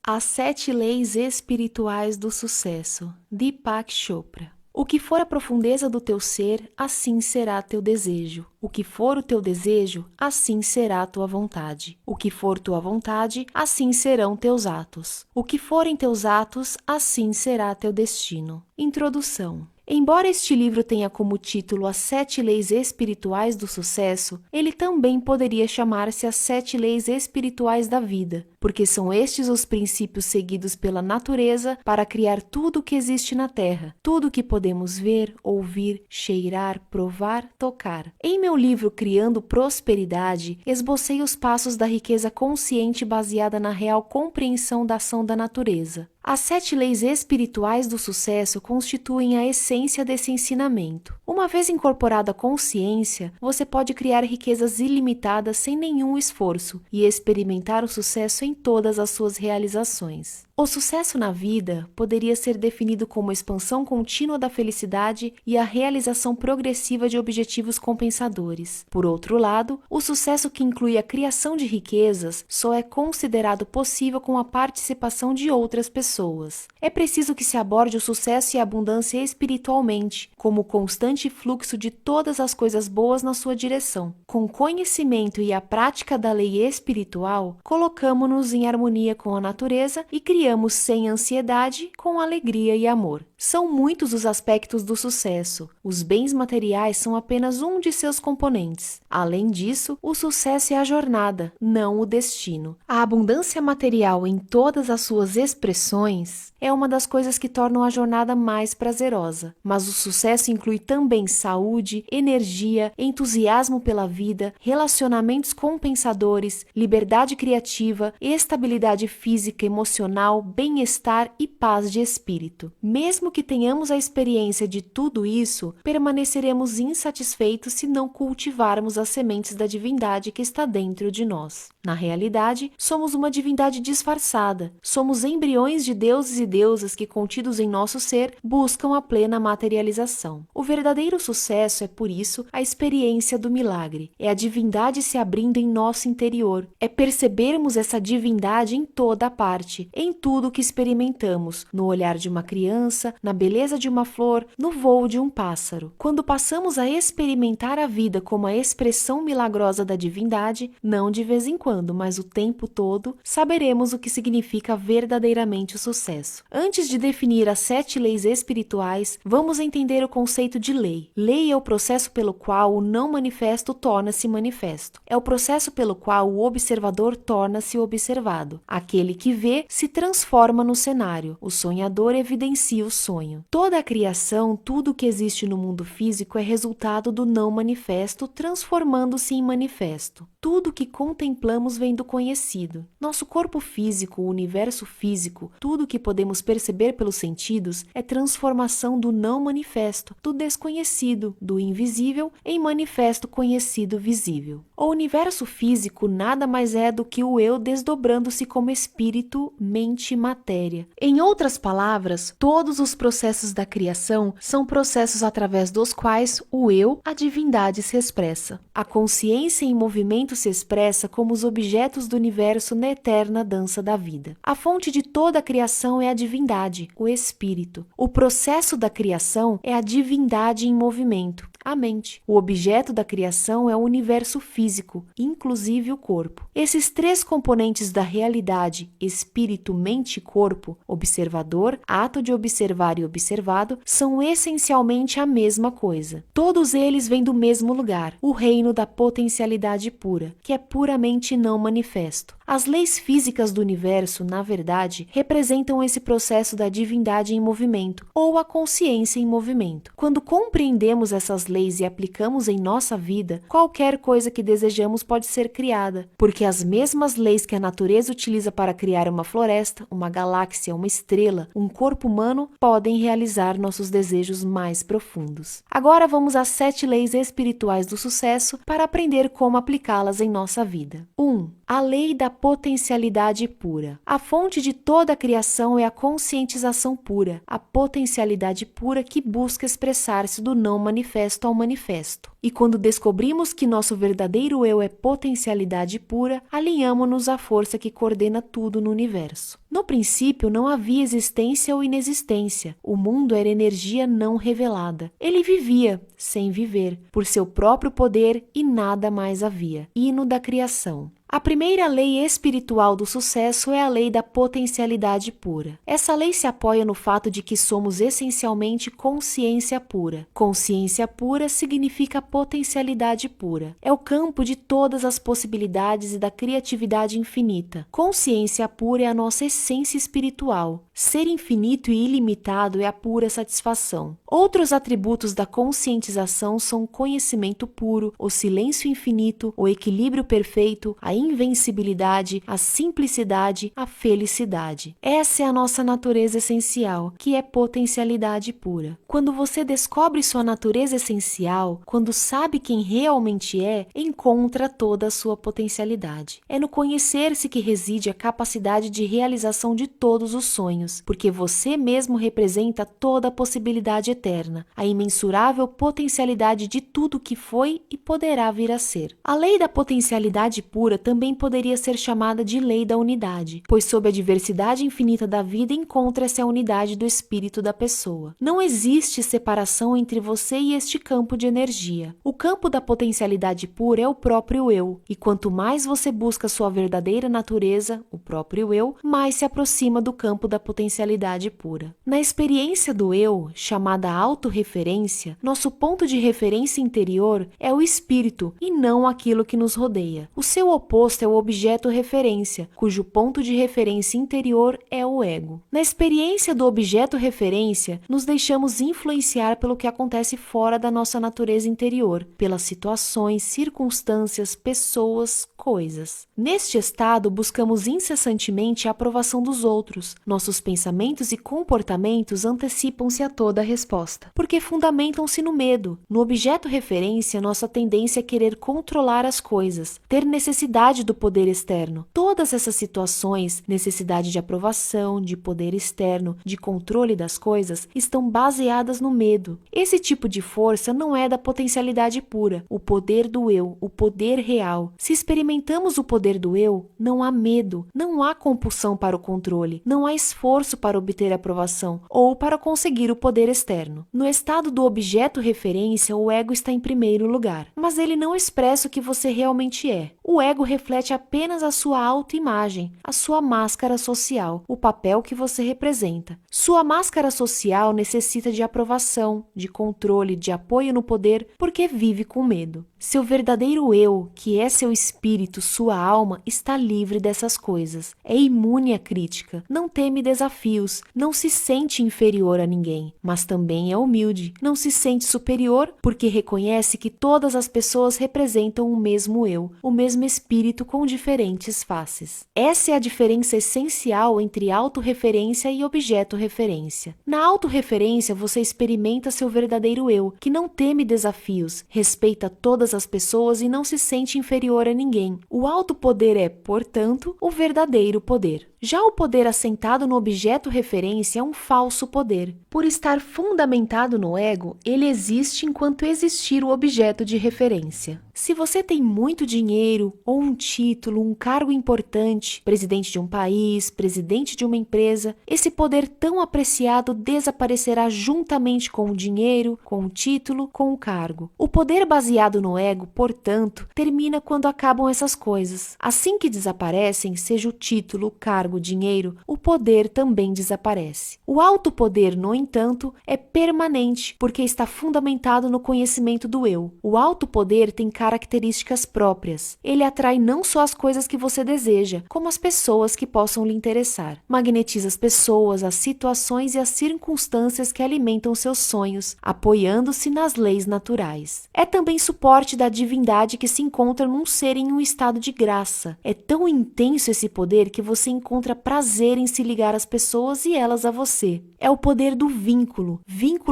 As 7 leis espirituais do sucesso, Deepak Chopra. O que for a profundeza do teu ser, assim será teu desejo. O que for o teu desejo, assim será a tua vontade. O que for tua vontade, assim serão teus atos. O que forem teus atos, assim será teu destino. Introdução. Embora este livro tenha como título As 7 Leis Espirituais do Sucesso, ele também poderia chamar-se As 7 Leis Espirituais da Vida, porque são estes os princípios seguidos pela natureza para criar tudo o que existe na Terra, tudo o que podemos ver, ouvir, cheirar, provar, tocar. Em meu livro Criando Prosperidade, esbocei os passos da riqueza consciente baseada na real compreensão da ação da natureza. As 7 leis espirituais do sucesso constituem a essência desse ensinamento. Uma vez incorporada a consciência, você pode criar riquezas ilimitadas sem nenhum esforço e experimentar o sucesso em todas as suas realizações. O sucesso na vida poderia ser definido como a expansão contínua da felicidade e a realização progressiva de objetivos compensadores. Por outro lado, o sucesso que inclui a criação de riquezas só é considerado possível com a participação de outras pessoas. É preciso que se aborde o sucesso e a abundância espiritualmente, como o constante fluxo de todas as coisas boas na sua direção. Com conhecimento e a prática da lei espiritual, colocamo-nos em harmonia com a natureza e criamos sem ansiedade, com alegria e amor. São muitos os aspectos do sucesso. Os bens materiais são apenas um de seus componentes. Além disso, o sucesso é a jornada, não o destino. A abundância material em todas as suas expressões é uma das coisas que tornam a jornada mais prazerosa. Mas o sucesso inclui também saúde, energia, entusiasmo pela vida, relacionamentos compensadores, liberdade criativa, estabilidade física, emocional, bem-estar e paz de espírito. Mesmo que tenhamos a experiência de tudo isso, permaneceremos insatisfeitos se não cultivarmos as sementes da divindade que está dentro de nós. Na realidade, somos uma divindade disfarçada. Somos embriões de deuses e deusas que, contidos em nosso ser, buscam a plena materialização. O verdadeiro sucesso é, por isso, a experiência do milagre. É a divindade se abrindo em nosso interior. É percebermos essa divindade em toda a parte, em tudo que experimentamos, no olhar de uma criança, na beleza de uma flor, no voo de um pássaro. Quando passamos a experimentar a vida como a expressão milagrosa da divindade, não de vez em quando, mas o tempo todo, saberemos o que significa verdadeiramente o sucesso. Antes de definir as 7 leis espirituais, vamos entender o conceito de lei. Lei é o processo pelo qual o não manifesto torna-se manifesto. É o processo pelo qual o observador torna-se observado. Aquele que vê se transforma no cenário. O sonhador evidencia o sonho. Toda a criação, tudo o que existe no mundo físico é resultado do não manifesto transformando-se em manifesto. Tudo que contemplamos vem do conhecido. Nosso corpo físico, o universo físico, tudo que podemos perceber pelos sentidos é transformação do não manifesto, do desconhecido, do invisível, em manifesto conhecido visível. O universo físico nada mais é do que o eu desdobrando-se como espírito, mente e matéria. Em outras palavras, todos os processos da criação são processos através dos quais o eu, a divindade, se expressa. A consciência em movimento se expressa como os objetos do universo na eterna dança da vida. A fonte de toda a criação é a divindade, o espírito. O processo da criação é a divindade em movimento, a mente. O objeto da criação é o universo físico, inclusive o corpo. Esses 3 componentes da realidade, espírito, mente e corpo, observador, ato de observar e observado, são essencialmente a mesma coisa. Todos eles vêm do mesmo lugar, o reino da potencialidade pura, que é puramente não manifesto. As leis físicas do universo, na verdade, representam esse processo da divindade em movimento, ou a consciência em movimento. Quando compreendemos essas leis e aplicamos em nossa vida, qualquer coisa que desejamos pode ser criada, porque as mesmas leis que a natureza utiliza para criar uma floresta, uma galáxia, uma estrela, um corpo humano, podem realizar nossos desejos mais profundos. Agora vamos às 7 leis espirituais do sucesso para aprender como aplicá-las em nossa vida. 1. A lei da potencialidade pura. A fonte de toda a criação é a conscientização pura, a potencialidade pura que busca expressar-se do não manifesto ao manifesto. E quando descobrimos que nosso verdadeiro eu é potencialidade pura, alinhamo-nos à força que coordena tudo no universo. No princípio, não havia existência ou inexistência. O mundo era energia não revelada. Ele vivia, sem viver, por seu próprio poder e nada mais havia. Hino da criação. A primeira lei espiritual do sucesso é a lei da potencialidade pura. Essa lei se apoia no fato de que somos essencialmente consciência pura. Consciência pura significa potencialidade pura. É o campo de todas as possibilidades e da criatividade infinita. Consciência pura é a nossa essência espiritual. Ser infinito e ilimitado é a pura satisfação. Outros atributos da conscientização são o conhecimento puro, o silêncio infinito, o equilíbrio perfeito, a invencibilidade, a simplicidade, a felicidade. Essa é a nossa natureza essencial, que é potencialidade pura. Quando você descobre sua natureza essencial, quando sabe quem realmente é, encontra toda a sua potencialidade. É no conhecer-se que reside a capacidade de realização de todos os sonhos, porque você mesmo representa toda a possibilidade eterna, a imensurável potencialidade de tudo que foi e poderá vir a ser. A lei da potencialidade pura também poderia ser chamada de lei da unidade, pois sob a diversidade infinita da vida encontra-se a unidade do espírito da pessoa. Não existe separação entre você e este campo de energia. O campo da potencialidade pura é o próprio eu, e quanto mais você busca sua verdadeira natureza, o próprio eu, mais se aproxima do campo da potencialidade pura. Na experiência do eu, chamada autorreferência, nosso ponto de referência interior é o espírito e não aquilo que nos rodeia. O seu oposto é o objeto referência, cujo ponto de referência interior é o ego. Na experiência do objeto referência, nos deixamos influenciar pelo que acontece fora da nossa natureza interior, pelas situações, circunstâncias, pessoas, coisas. Neste estado, buscamos incessantemente a aprovação dos outros. Nossos pensamentos e comportamentos antecipam-se a toda a resposta, porque fundamentam-se no medo. No objeto referência, nossa tendência é querer controlar as coisas, ter necessidade do poder externo. Todas essas situações, necessidade de aprovação, de poder externo, de controle das coisas, estão baseadas no medo. Esse tipo de força não é da potencialidade pura, o poder do eu, o poder real. Se experimentamos o poder do eu, não há medo, não há compulsão para o controle, não há esforço para obter aprovação ou para conseguir o poder externo. No estado do objeto referência, o ego está em primeiro lugar, mas ele não expressa o que você realmente é. O ego reflete apenas a sua autoimagem, a sua máscara social, o papel que você representa. Sua máscara social necessita de aprovação, de controle, de apoio no poder, porque vive com medo. Seu verdadeiro eu, que é seu espírito, sua alma, está livre dessas coisas. É imune à crítica, não teme desafios, não se sente inferior a ninguém, mas também é humilde. Não se sente superior porque reconhece que todas as pessoas representam o mesmo eu, o mesmo espírito com diferentes faces. Essa é a diferença essencial entre autorreferência e objeto-referência. Na autorreferência, você experimenta seu verdadeiro eu, que não teme desafios, respeita todas as pessoas e não se sente inferior a ninguém. O alto poder é, portanto, o verdadeiro poder. Já o poder assentado no objeto referência é um falso poder. Por estar fundamentado no ego, ele existe enquanto existir o objeto de referência. Se você tem muito dinheiro, ou um título, um cargo importante, presidente de um país, presidente de uma empresa, esse poder tão apreciado desaparecerá juntamente com o dinheiro, com o título, com o cargo. O poder baseado no ego, portanto, termina quando acabam essas coisas. Assim que desaparecem, seja o título, o cargo, o dinheiro, o poder também desaparece. O alto poder, no entanto, é permanente, porque está fundamentado no conhecimento do eu. O alto poder tem características próprias. Ele atrai não só as coisas que você deseja, como as pessoas que possam lhe interessar. Magnetiza as pessoas, as situações e as circunstâncias que alimentam seus sonhos, apoiando-se nas leis naturais. É também suporte da divindade que se encontra num ser em um estado de graça. É tão intenso esse poder que você encontra encontra prazer em se ligar às pessoas e elas a você. É o poder do vínculo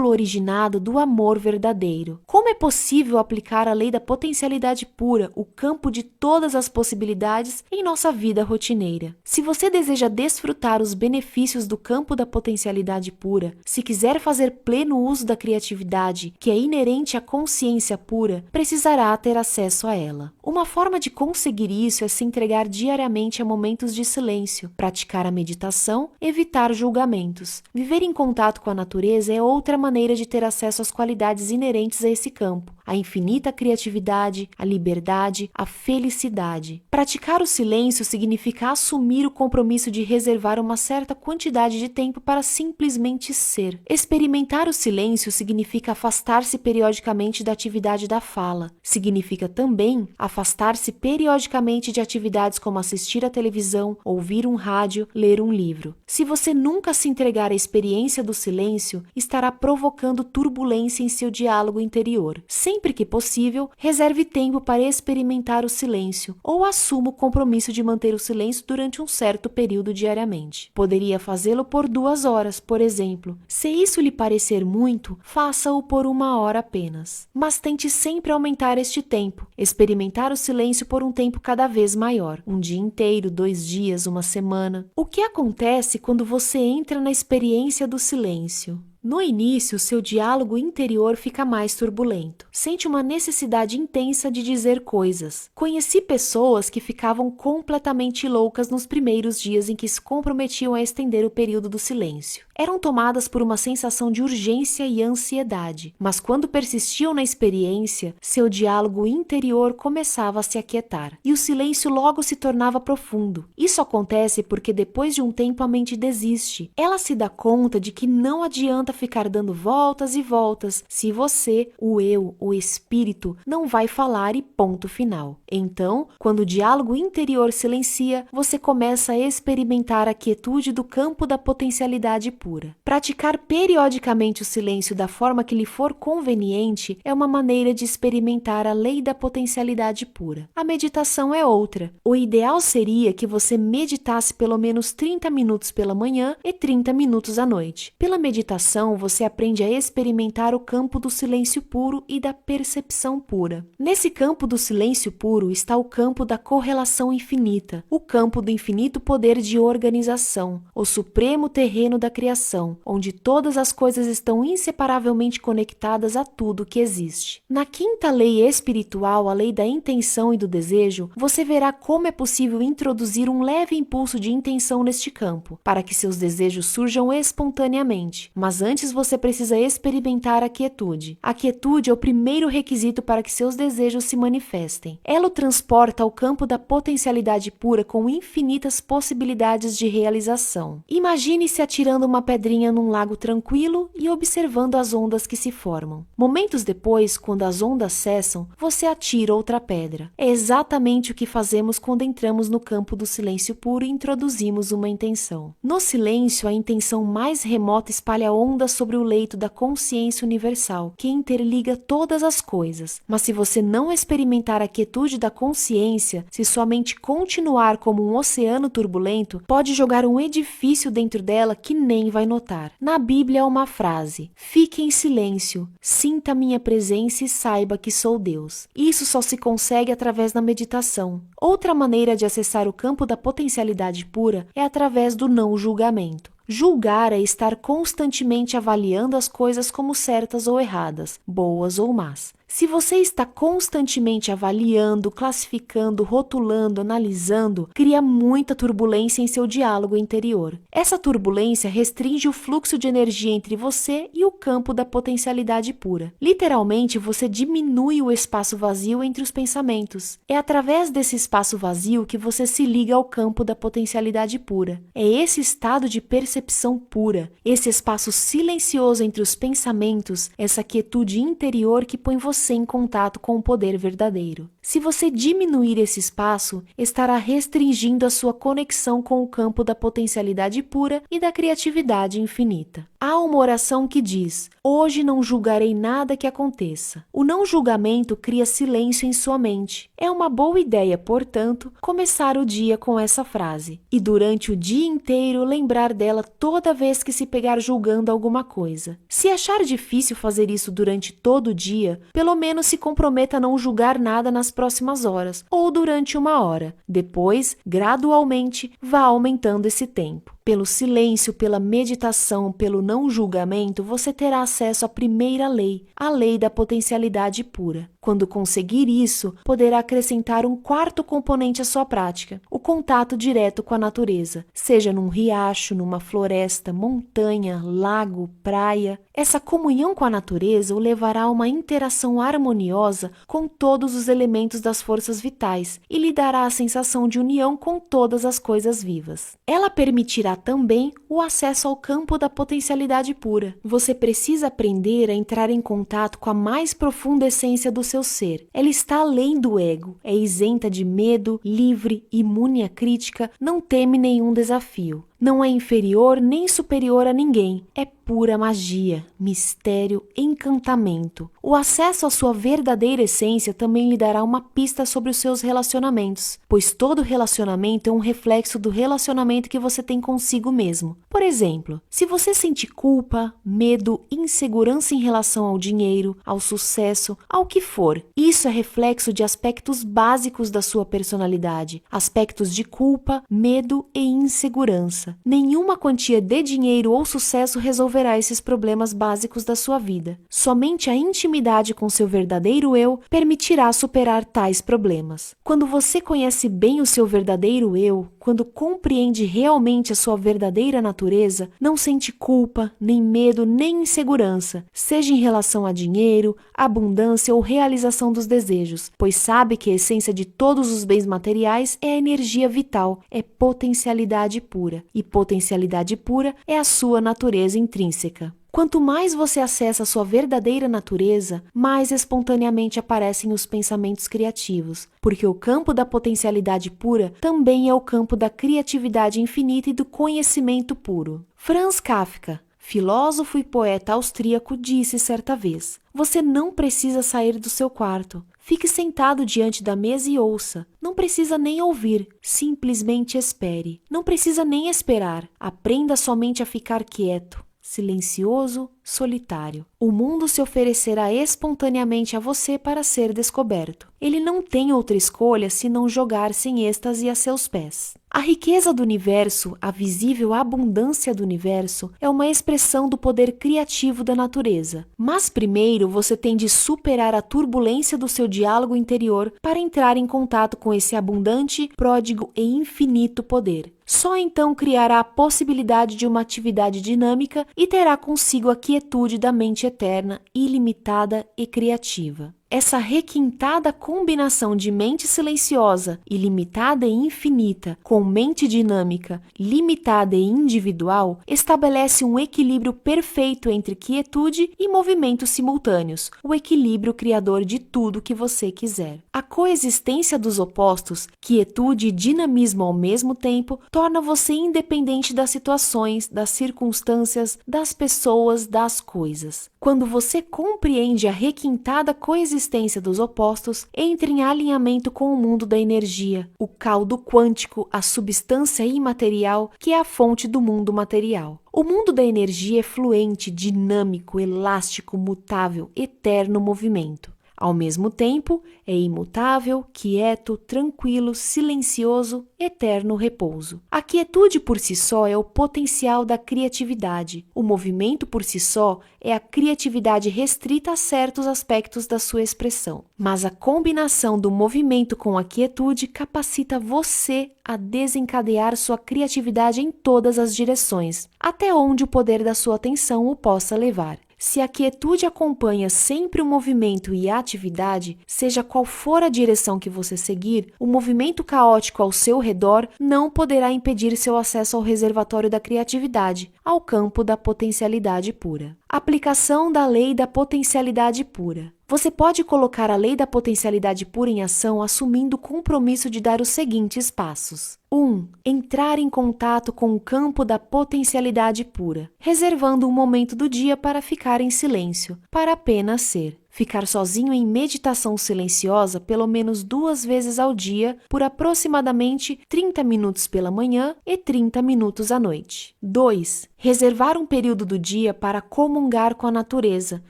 originado do amor verdadeiro. Como é possível aplicar a lei da potencialidade pura, o campo de todas as possibilidades, em nossa vida rotineira? Se você deseja desfrutar os benefícios do campo da potencialidade pura, se quiser fazer pleno uso da criatividade, que é inerente à consciência pura, precisará ter acesso a ela. Uma forma de conseguir isso é se entregar diariamente a momentos de silêncio, praticar a meditação, evitar julgamentos. Viver em contato com a natureza é outra maneira de ter acesso às qualidades inerentes a esse campo, a infinita criatividade, a liberdade, a felicidade. Praticar o silêncio significa assumir o compromisso de reservar uma certa quantidade de tempo para simplesmente ser. Experimentar o silêncio significa afastar-se periodicamente da atividade da fala. Significa também afastar-se periodicamente de atividades como assistir à televisão, ouvir um rádio, ler um livro. Se você nunca se entregar à experiência do silêncio, estará provocando turbulência em seu diálogo interior. Sempre que possível, reserve tempo para experimentar o silêncio ou assuma o compromisso de manter o silêncio durante um certo período diariamente. Poderia fazê-lo por 2 horas, por exemplo. Se isso lhe parecer muito, faça-o por 1 hora apenas. Mas tente sempre aumentar este tempo. Experimentar o silêncio por um tempo cada vez maior. 1 dia inteiro, 2 dias, 1 semana. O que acontece quando você entra na experiência do silêncio? No início, seu diálogo interior fica mais turbulento. Sente uma necessidade intensa de dizer coisas. Conheci pessoas que ficavam completamente loucas nos primeiros dias em que se comprometiam a estender o período do silêncio. Eram tomadas por uma sensação de urgência e ansiedade, mas quando persistiam na experiência, seu diálogo interior começava a se aquietar, e o silêncio logo se tornava profundo. Isso acontece porque depois de um tempo a mente desiste. Ela se dá conta de que não adianta ficar dando voltas e voltas se você, o eu, o espírito, não vai falar e ponto final. Então, quando o diálogo interior silencia, você começa a experimentar a quietude do campo da potencialidade pura. Praticar periodicamente o silêncio da forma que lhe for conveniente é uma maneira de experimentar a lei da potencialidade pura. A meditação é outra. O ideal seria que você meditasse pelo menos 30 minutos pela manhã e 30 minutos à noite. Pela meditação, você aprende a experimentar o campo do silêncio puro e da percepção pura. Nesse campo do silêncio puro está o campo da correlação infinita, o campo do infinito poder de organização, o supremo terreno da criação, onde todas as coisas estão inseparavelmente conectadas a tudo que existe. Na quinta lei espiritual, a lei da intenção e do desejo, você verá como é possível introduzir um leve impulso de intenção neste campo, para que seus desejos surjam espontaneamente. Mas antes você precisa experimentar a quietude. A quietude é o primeiro requisito para que seus desejos se manifestem. Ela o transporta ao campo da potencialidade pura com infinitas possibilidades de realização. Imagine-se atirando uma pedrinha num lago tranquilo e observando as ondas que se formam. Momentos depois, quando as ondas cessam, você atira outra pedra. É exatamente o que fazemos quando entramos no campo do silêncio puro e introduzimos uma intenção. No silêncio, a intenção mais remota espalha ondas sobre o leito da consciência universal, que interliga todas as coisas. Mas se você não experimentar a quietude da consciência, se sua mente continuar como um oceano turbulento, pode jogar um edifício dentro dela que nem vai notar. Na Bíblia há uma frase: fique em silêncio, sinta minha presença e saiba que sou Deus. Isso só se consegue através da meditação. Outra maneira de acessar o campo da potencialidade pura é através do não julgamento. Julgar é estar constantemente avaliando as coisas como certas ou erradas, boas ou más. Se você está constantemente avaliando, classificando, rotulando, analisando, cria muita turbulência em seu diálogo interior. Essa turbulência restringe o fluxo de energia entre você e o campo da potencialidade pura. Literalmente, você diminui o espaço vazio entre os pensamentos. É através desse espaço vazio que você se liga ao campo da potencialidade pura. É esse estado de percepção pura, esse espaço silencioso entre os pensamentos, essa quietude interior que põe você você em contato com o poder verdadeiro. Se você diminuir esse espaço, estará restringindo a sua conexão com o campo da potencialidade pura e da criatividade infinita. Há uma oração que diz: hoje não julgarei nada que aconteça. O não julgamento cria silêncio em sua mente. É uma boa ideia, portanto, começar o dia com essa frase e durante o dia inteiro lembrar dela toda vez que se pegar julgando alguma coisa. Se achar difícil fazer isso durante todo o dia, pelo menos se comprometa a não julgar nada nas próximas horas ou durante 1 hora. Depois, gradualmente, vá aumentando esse tempo. Pelo silêncio, pela meditação, pelo não julgamento, você terá acesso à primeira lei, a lei da potencialidade pura. Quando conseguir isso, poderá acrescentar um 4º componente à sua prática, o contato direto com a natureza, seja num riacho, numa floresta, montanha, lago, praia. Essa comunhão com a natureza o levará a uma interação harmoniosa com todos os elementos das forças vitais e lhe dará a sensação de união com todas as coisas vivas. Ela permitirá também o acesso ao campo da potencialidade pura. Você precisa aprender a entrar em contato com a mais profunda essência do seu ser. Ela está além do ego, é isenta de medo, livre, imune à crítica, não teme nenhum desafio. Não é inferior nem superior a ninguém. É pura magia, mistério, encantamento. O acesso à sua verdadeira essência também lhe dará uma pista sobre os seus relacionamentos, pois todo relacionamento é um reflexo do relacionamento que você tem consigo mesmo. Por exemplo, se você sente culpa, medo, insegurança em relação ao dinheiro, ao sucesso, ao que for, isso é reflexo de aspectos básicos da sua personalidade, aspectos de culpa, medo e insegurança. Nenhuma quantia de dinheiro ou sucesso resolverá esses problemas básicos da sua vida. Somente a intimidade com seu verdadeiro eu permitirá superar tais problemas. Quando você conhece bem o seu verdadeiro eu, quando compreende realmente a sua verdadeira natureza, não sente culpa, nem medo, nem insegurança, seja em relação a dinheiro, abundância ou realização dos desejos, pois sabe que a essência de todos os bens materiais é a energia vital, é potencialidade pura. E potencialidade pura é a sua natureza intrínseca. Quanto mais você acessa a sua verdadeira natureza, mais espontaneamente aparecem os pensamentos criativos, porque o campo da potencialidade pura também é o campo da criatividade infinita e do conhecimento puro. Franz Kafka, filósofo e poeta austríaco, disse certa vez: você não precisa sair do seu quarto. Fique sentado diante da mesa e ouça. Não precisa nem ouvir, simplesmente espere. Não precisa nem esperar. Aprenda somente a ficar quieto, silencioso, solitário. O mundo se oferecerá espontaneamente a você para ser descoberto. Ele não tem outra escolha senão jogar-se em êxtase a seus pés. A riqueza do universo, a visível abundância do universo, é uma expressão do poder criativo da natureza. Mas primeiro você tem de superar a turbulência do seu diálogo interior para entrar em contato com esse abundante, pródigo e infinito poder. Só então criará a possibilidade de uma atividade dinâmica e terá consigo a quietude da mente eterna, ilimitada e criativa. Essa requintada combinação de mente silenciosa, ilimitada e infinita, com mente dinâmica, limitada e individual, estabelece um equilíbrio perfeito entre quietude e movimentos simultâneos, o equilíbrio criador de tudo que você quiser. A coexistência dos opostos, quietude e dinamismo ao mesmo tempo, torna você independente das situações, das circunstâncias, das pessoas, das coisas. Quando você compreende a requintada coexistência dos opostos, entra em alinhamento com o mundo da energia, o caldo quântico, a substância imaterial que é a fonte do mundo material. O mundo da energia é fluente, dinâmico, elástico, mutável, eterno movimento. Ao mesmo tempo, é imutável, quieto, tranquilo, silencioso, eterno repouso. A quietude por si só é o potencial da criatividade. O movimento por si só é a criatividade restrita a certos aspectos da sua expressão. Mas a combinação do movimento com a quietude capacita você a desencadear sua criatividade em todas as direções, até onde o poder da sua atenção o possa levar. Se a quietude acompanha sempre o movimento e a atividade, seja qual for a direção que você seguir, o movimento caótico ao seu redor não poderá impedir seu acesso ao reservatório da criatividade, ao campo da potencialidade pura. Aplicação da lei da potencialidade pura. Você pode colocar a lei da potencialidade pura em ação assumindo o compromisso de dar os seguintes passos. 1. Entrar em contato com o campo da potencialidade pura, reservando um momento do dia para ficar em silêncio, para apenas ser. Ficar sozinho em meditação silenciosa pelo menos 2 vezes ao dia, por aproximadamente 30 minutos pela manhã e 30 minutos à noite. 2. Reservar um período do dia para comungar com a natureza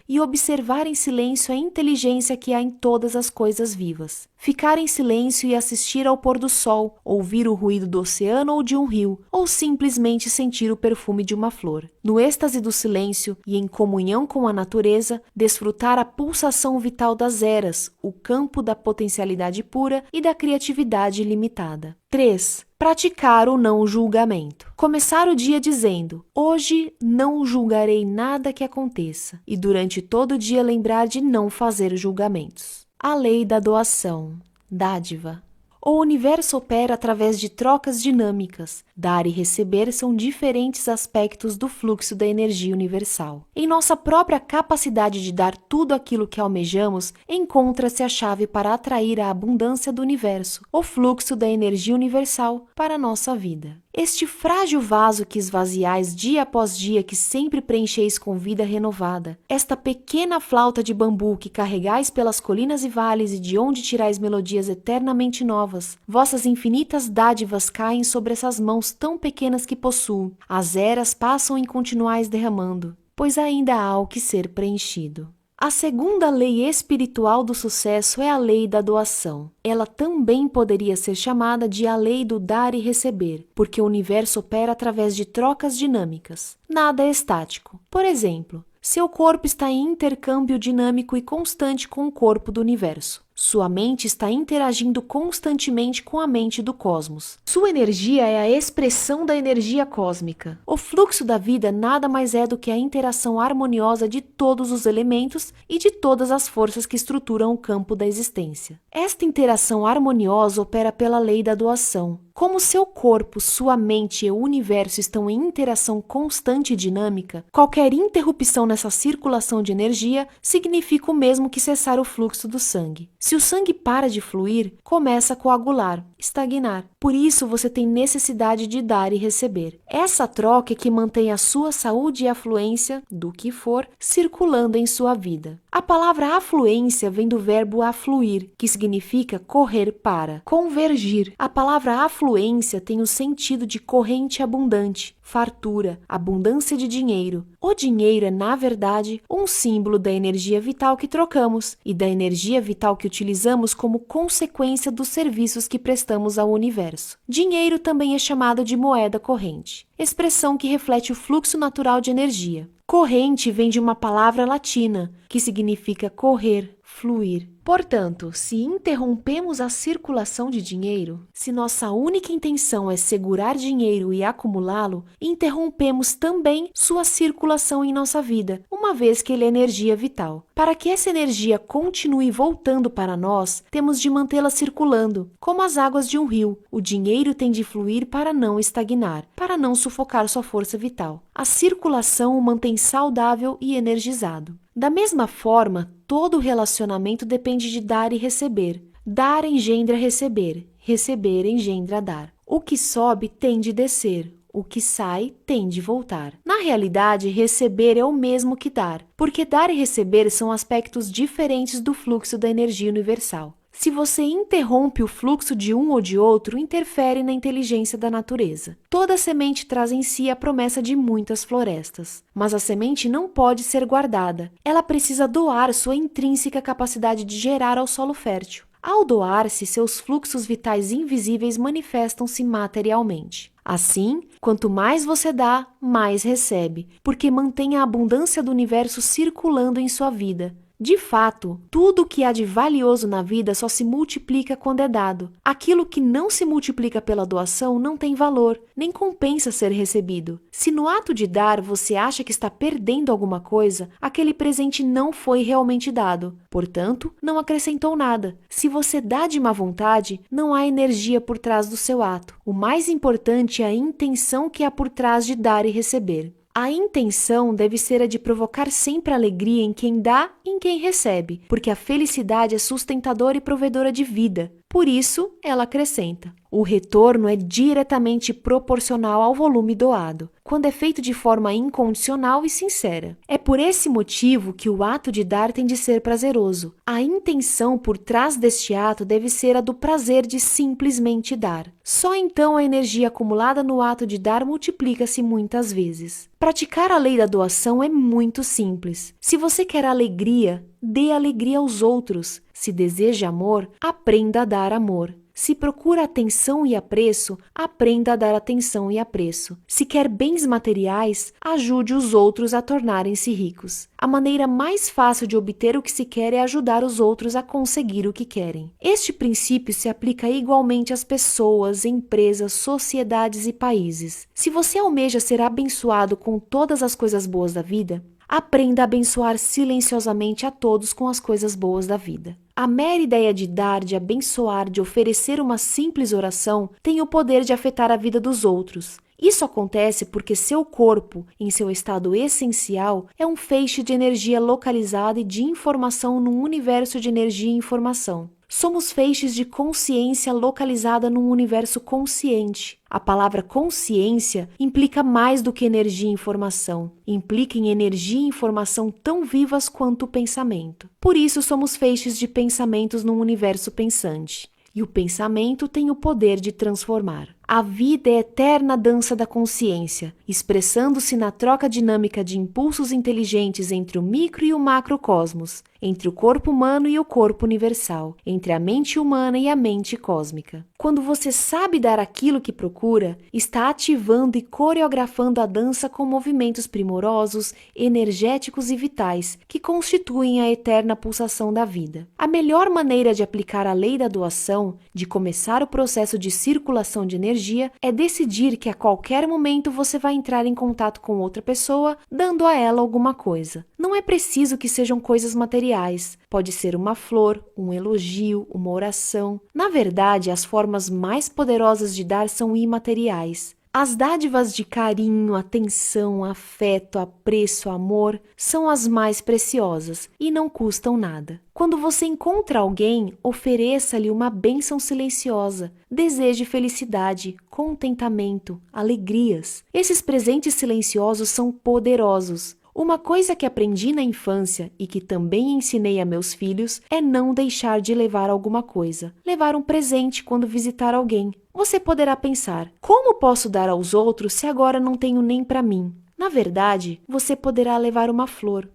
e observar em silêncio a inteligência que há em todas as coisas vivas. Ficar em silêncio e assistir ao pôr do sol, ouvir o ruído do oceano ou de um rio, ou simplesmente sentir o perfume de uma flor. No êxtase do silêncio e em comunhão com a natureza, desfrutar a pulsação vital das eras, o campo da potencialidade pura e da criatividade ilimitada. 3. Praticar o não julgamento. Começar o dia dizendo: hoje não julgarei nada que aconteça, e durante todo o dia lembrar de não fazer julgamentos. A lei da doação, dádiva. O universo opera através de trocas dinâmicas. Dar e receber são diferentes aspectos do fluxo da energia universal. Em nossa própria capacidade de dar tudo aquilo que almejamos, encontra-se a chave para atrair a abundância do universo, o fluxo da energia universal para a nossa vida. Este frágil vaso que esvaziais dia após dia, que sempre preencheis com vida renovada, esta pequena flauta de bambu que carregais pelas colinas e vales e de onde tirais melodias eternamente novas, vossas infinitas dádivas caem sobre essas mãos tão pequenas que possuo. As eras passam em continuais derramando, pois ainda há o que ser preenchido. A segunda lei espiritual do sucesso é a lei da doação. Ela também poderia ser chamada de a lei do dar e receber, porque o universo opera através de trocas dinâmicas. Nada é estático. Por exemplo, seu corpo está em intercâmbio dinâmico e constante com o corpo do universo. Sua mente está interagindo constantemente com a mente do cosmos. Sua energia é a expressão da energia cósmica. O fluxo da vida nada mais é do que a interação harmoniosa de todos os elementos e de todas as forças que estruturam o campo da existência. Esta interação harmoniosa opera pela lei da doação. Como seu corpo, sua mente e o universo estão em interação constante e dinâmica, qualquer interrupção nessa circulação de energia significa o mesmo que cessar o fluxo do sangue. Se o sangue para de fluir, começa a coagular, estagnar. Por isso você tem necessidade de dar e receber. Essa troca é que mantém a sua saúde e afluência, do que for, circulando em sua vida. A palavra afluência vem do verbo afluir, que significa correr para, convergir. A palavra afluência tem o sentido de corrente abundante, fartura, abundância de dinheiro. O dinheiro é, na verdade, um símbolo da energia vital que trocamos e da energia vital que utilizamos como consequência dos serviços que prestamos ao universo. Dinheiro também é chamado de moeda corrente, expressão que reflete o fluxo natural de energia. Corrente vem de uma palavra latina, que significa correr, fluir. Portanto, se interrompemos a circulação de dinheiro, se nossa única intenção é segurar dinheiro e acumulá-lo, interrompemos também sua circulação em nossa vida, uma vez que ele é energia vital. Para que essa energia continue voltando para nós, temos de mantê-la circulando, como as águas de um rio. O dinheiro tem de fluir para não estagnar, para não sufocar sua força vital. A circulação o mantém saudável e energizado. Da mesma forma, todo relacionamento depende de dar e receber. Dar engendra receber, receber engendra dar. O que sobe tem de descer, o que sai tem de voltar. Na realidade, receber é o mesmo que dar, porque dar e receber são aspectos diferentes do fluxo da energia universal. Se você interrompe o fluxo de um ou de outro, interfere na inteligência da natureza. Toda semente traz em si a promessa de muitas florestas, mas a semente não pode ser guardada. Ela precisa doar sua intrínseca capacidade de gerar ao solo fértil. Ao doar-se, seus fluxos vitais invisíveis manifestam-se materialmente. Assim, quanto mais você dá, mais recebe, porque mantém a abundância do universo circulando em sua vida. De fato, tudo o que há de valioso na vida só se multiplica quando é dado. Aquilo que não se multiplica pela doação não tem valor, nem compensa ser recebido. Se no ato de dar você acha que está perdendo alguma coisa, aquele presente não foi realmente dado. Portanto, não acrescentou nada. Se você dá de má vontade, não há energia por trás do seu ato. O mais importante é a intenção que há por trás de dar e receber. A intenção deve ser a de provocar sempre alegria em quem dá e em quem recebe, porque a felicidade é sustentadora e provedora de vida. Por isso, ela acrescenta: o retorno é diretamente proporcional ao volume doado, quando é feito de forma incondicional e sincera. É por esse motivo que o ato de dar tem de ser prazeroso. A intenção por trás deste ato deve ser a do prazer de simplesmente dar. Só então a energia acumulada no ato de dar multiplica-se muitas vezes. Praticar a lei da doação é muito simples. Se você quer alegria, dê alegria aos outros. Se deseja amor, aprenda a dar amor. Se procura atenção e apreço, aprenda a dar atenção e apreço. Se quer bens materiais, ajude os outros a tornarem-se ricos. A maneira mais fácil de obter o que se quer é ajudar os outros a conseguir o que querem. Este princípio se aplica igualmente às pessoas, empresas, sociedades e países. Se você almeja ser abençoado com todas as coisas boas da vida, aprenda a abençoar silenciosamente a todos com as coisas boas da vida. A mera ideia de dar, de abençoar, de oferecer uma simples oração tem o poder de afetar a vida dos outros. Isso acontece porque seu corpo, em seu estado essencial, é um feixe de energia localizada e de informação num universo de energia e informação. Somos feixes de consciência localizada num universo consciente. A palavra consciência implica mais do que energia e informação. Implica em energia e informação tão vivas quanto o pensamento. Por isso somos feixes de pensamentos num universo pensante. E o pensamento tem o poder de transformar. A vida é a eterna dança da consciência, expressando-se na troca dinâmica de impulsos inteligentes entre o micro e o macrocosmos, entre o corpo humano e o corpo universal, entre a mente humana e a mente cósmica. Quando você sabe dar aquilo que procura, está ativando e coreografando a dança com movimentos primorosos, energéticos e vitais, que constituem a eterna pulsação da vida. A melhor maneira de aplicar a lei da doação, de começar o processo de circulação de energia, é decidir que a qualquer momento você vai entrar em contato com outra pessoa, dando a ela alguma coisa. Não é preciso que sejam coisas materiais. Pode ser uma flor, um elogio, uma oração. Na verdade, as formas mais poderosas de dar são imateriais. As dádivas de carinho, atenção, afeto, apreço, amor são as mais preciosas e não custam nada. Quando você encontra alguém, ofereça-lhe uma bênção silenciosa. Deseje felicidade, contentamento, alegrias. Esses presentes silenciosos são poderosos. Uma coisa que aprendi na infância e que também ensinei a meus filhos é não deixar de levar alguma coisa. Levar um presente quando visitar alguém. Você poderá pensar: como posso dar aos outros se agora não tenho nem para mim? Na verdade, você poderá levar uma flor.